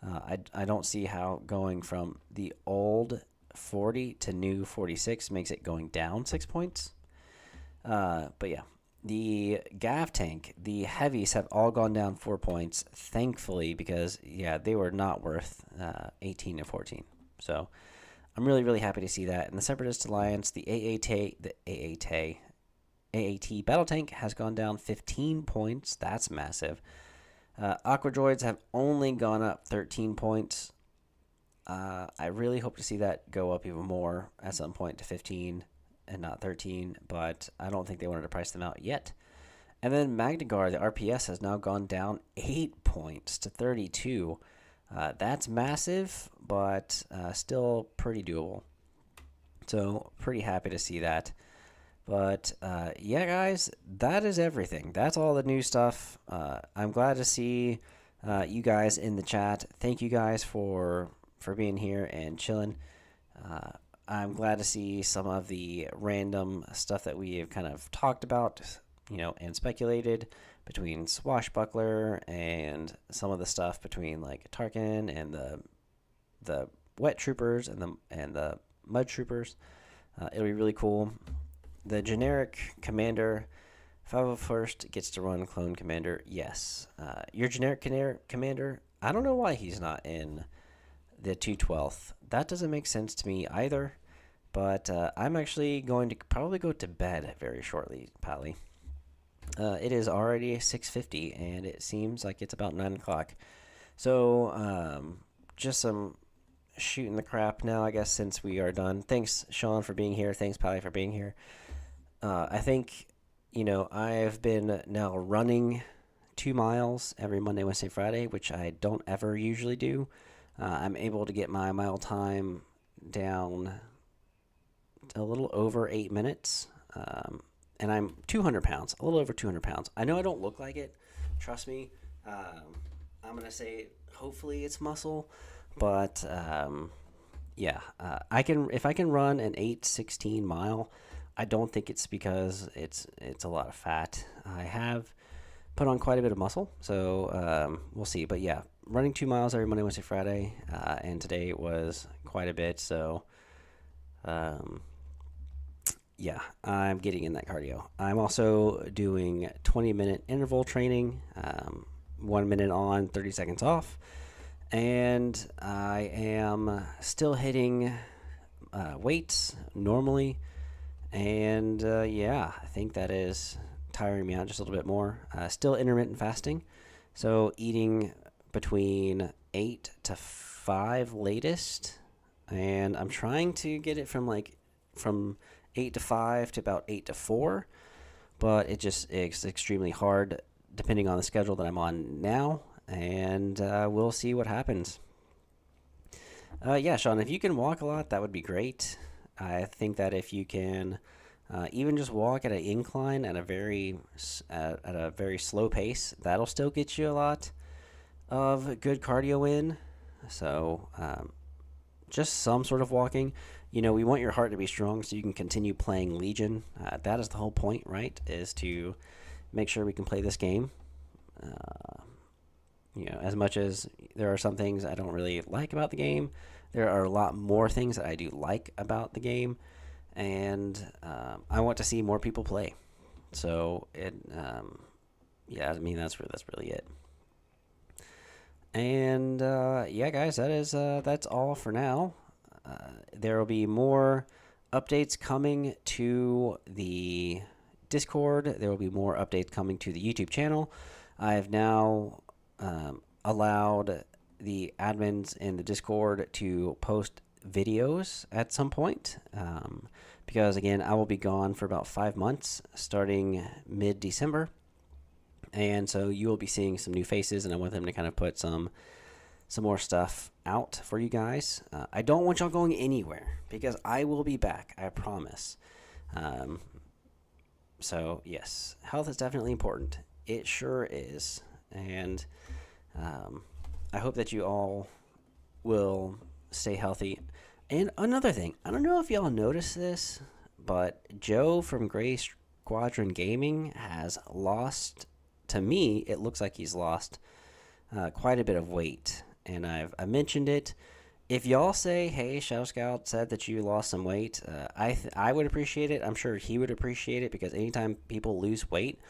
I don't see how going from the old 40 to new 46 makes it going down 6 points. But yeah, the Gav tank, the heavies have all gone down 4 points, thankfully, because yeah, they were not worth 18 and 14. So I'm really, really happy to see that. And the Separatist Alliance, the AAT battle tank has gone down 15 points. That's massive. Aqua droids have only gone up 13 points. I really hope to see that go up even more at some point to 15 and not 13, but I don't think they wanted to price them out yet. And then Magnagar, the RPS, has now gone down 8 points to 32. That's massive, but still pretty doable. So pretty happy to see that. But yeah, guys, that is everything. That's all the new stuff. I'm glad to see you guys in the chat. Thank you guys for being here and chilling. I'm glad to see some of the random stuff that we have kind of talked about, and speculated between Swashbuckler and some of the stuff between like Tarkin and the Wet Troopers and the Mud Troopers. It'll be really cool. The generic commander, 501st, gets to run Clone Commander. Yes. Your generic commander, I don't know why he's not in the 212th. That doesn't make sense to me either. But I'm actually going to probably go to bed very shortly, Pally. It is already 6:50, and it seems like it's about 9 o'clock. So, just some shooting the crap now, I guess, since we are done. Thanks, Sean, for being here. Thanks, Pally, for being here. I think, I've been now running 2 miles every Monday, Wednesday, Friday, which I don't ever usually do. I'm able to get my mile time down a little over 8 minutes. And I'm 200 pounds, a little over 200 pounds. I know I don't look like it. Trust me. I'm going to say hopefully it's muscle. But, yeah. If I can run an 8:16 mile, I don't think it's because it's a lot of fat. I have put on quite a bit of muscle. So, we'll see. But, yeah, running 2 miles every Monday, Wednesday, Friday. And today it was quite a bit. So, yeah, I'm getting in that cardio. I'm also doing 20-minute interval training, 1 minute on, 30 seconds off. And I am still hitting weights normally. And yeah, I think that is tiring me out just a little bit more. Still intermittent fasting. So eating between 8 to 5 latest. And I'm trying to get it from 8 to 5 to about 8 to 4, but it's extremely hard depending on the schedule that I'm on now, and we'll see what happens. Yeah, Sean, if you can walk a lot, that would be great. I think that if you can even just walk at an incline at a very slow pace, that'll still get you a lot of good cardio in. So just some sort of walking. We want your heart to be strong so you can continue playing Legion. That is the whole point, right? Is to make sure we can play this game. As much as there are some things I don't really like about the game, there are a lot more things that I do like about the game, and I want to see more people play. So yeah, I mean that's really it. And yeah, guys, that's all for now. There will be more updates coming to the Discord. There will be more updates coming to the YouTube channel. I have now allowed the admins in the Discord to post videos at some point because, again, I will be gone for about 5 months starting mid-December. And so you will be seeing some new faces, and I want them to kind of put some more stuff out for you guys. I don't want y'all going anywhere because I will be back, I promise. So yes, health is definitely important. It sure is. And I hope that you all will stay healthy. And another thing, I don't know if y'all noticed this, but Joe from Gray Squadron Gaming has lost, to me, it looks like he's lost quite a bit of weight. And I mentioned it. If y'all say, hey, Shadow Scout said that you lost some weight, I would appreciate it. I'm sure he would appreciate it because anytime people lose weight,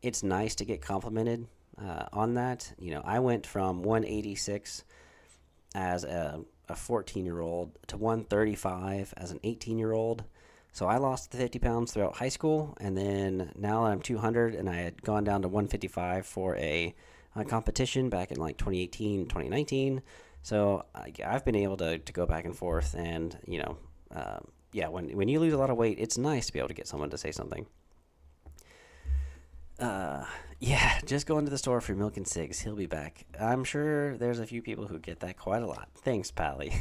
it's nice to get complimented on that. I went from 186 as a 14-year-old to 135 as an 18-year-old. So I lost 50 pounds throughout high school, and then now I'm 200, and I had gone down to 155 for a competition back in 2018, 2019, So I've been able to go back and forth, and yeah, when you lose a lot of weight, it's nice to be able to get someone to say something. Yeah, just go into the store for milk and cigs. He'll be back. I'm sure there's a few people who get that quite a lot. Thanks, Pally.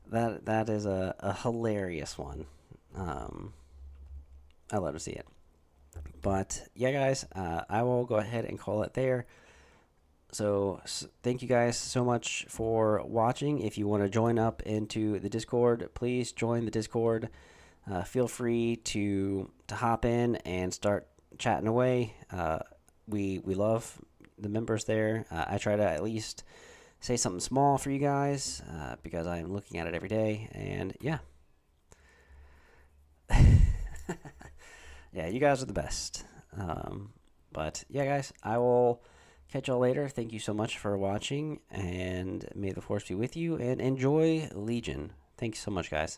That is a hilarious one. I love to see it. But yeah, guys, I will go ahead and call it there. So thank you guys so much for watching. If you want to join up into the Discord, please join the Discord. Feel free to hop in and start chatting away. We love the members there. I try to at least say something small for you guys because I'm looking at it every day. And yeah. Yeah, you guys are the best. But yeah, guys, I will catch y'all later. Thank you so much for watching, and may the force be with you, and enjoy Legion. Thanks so much, guys.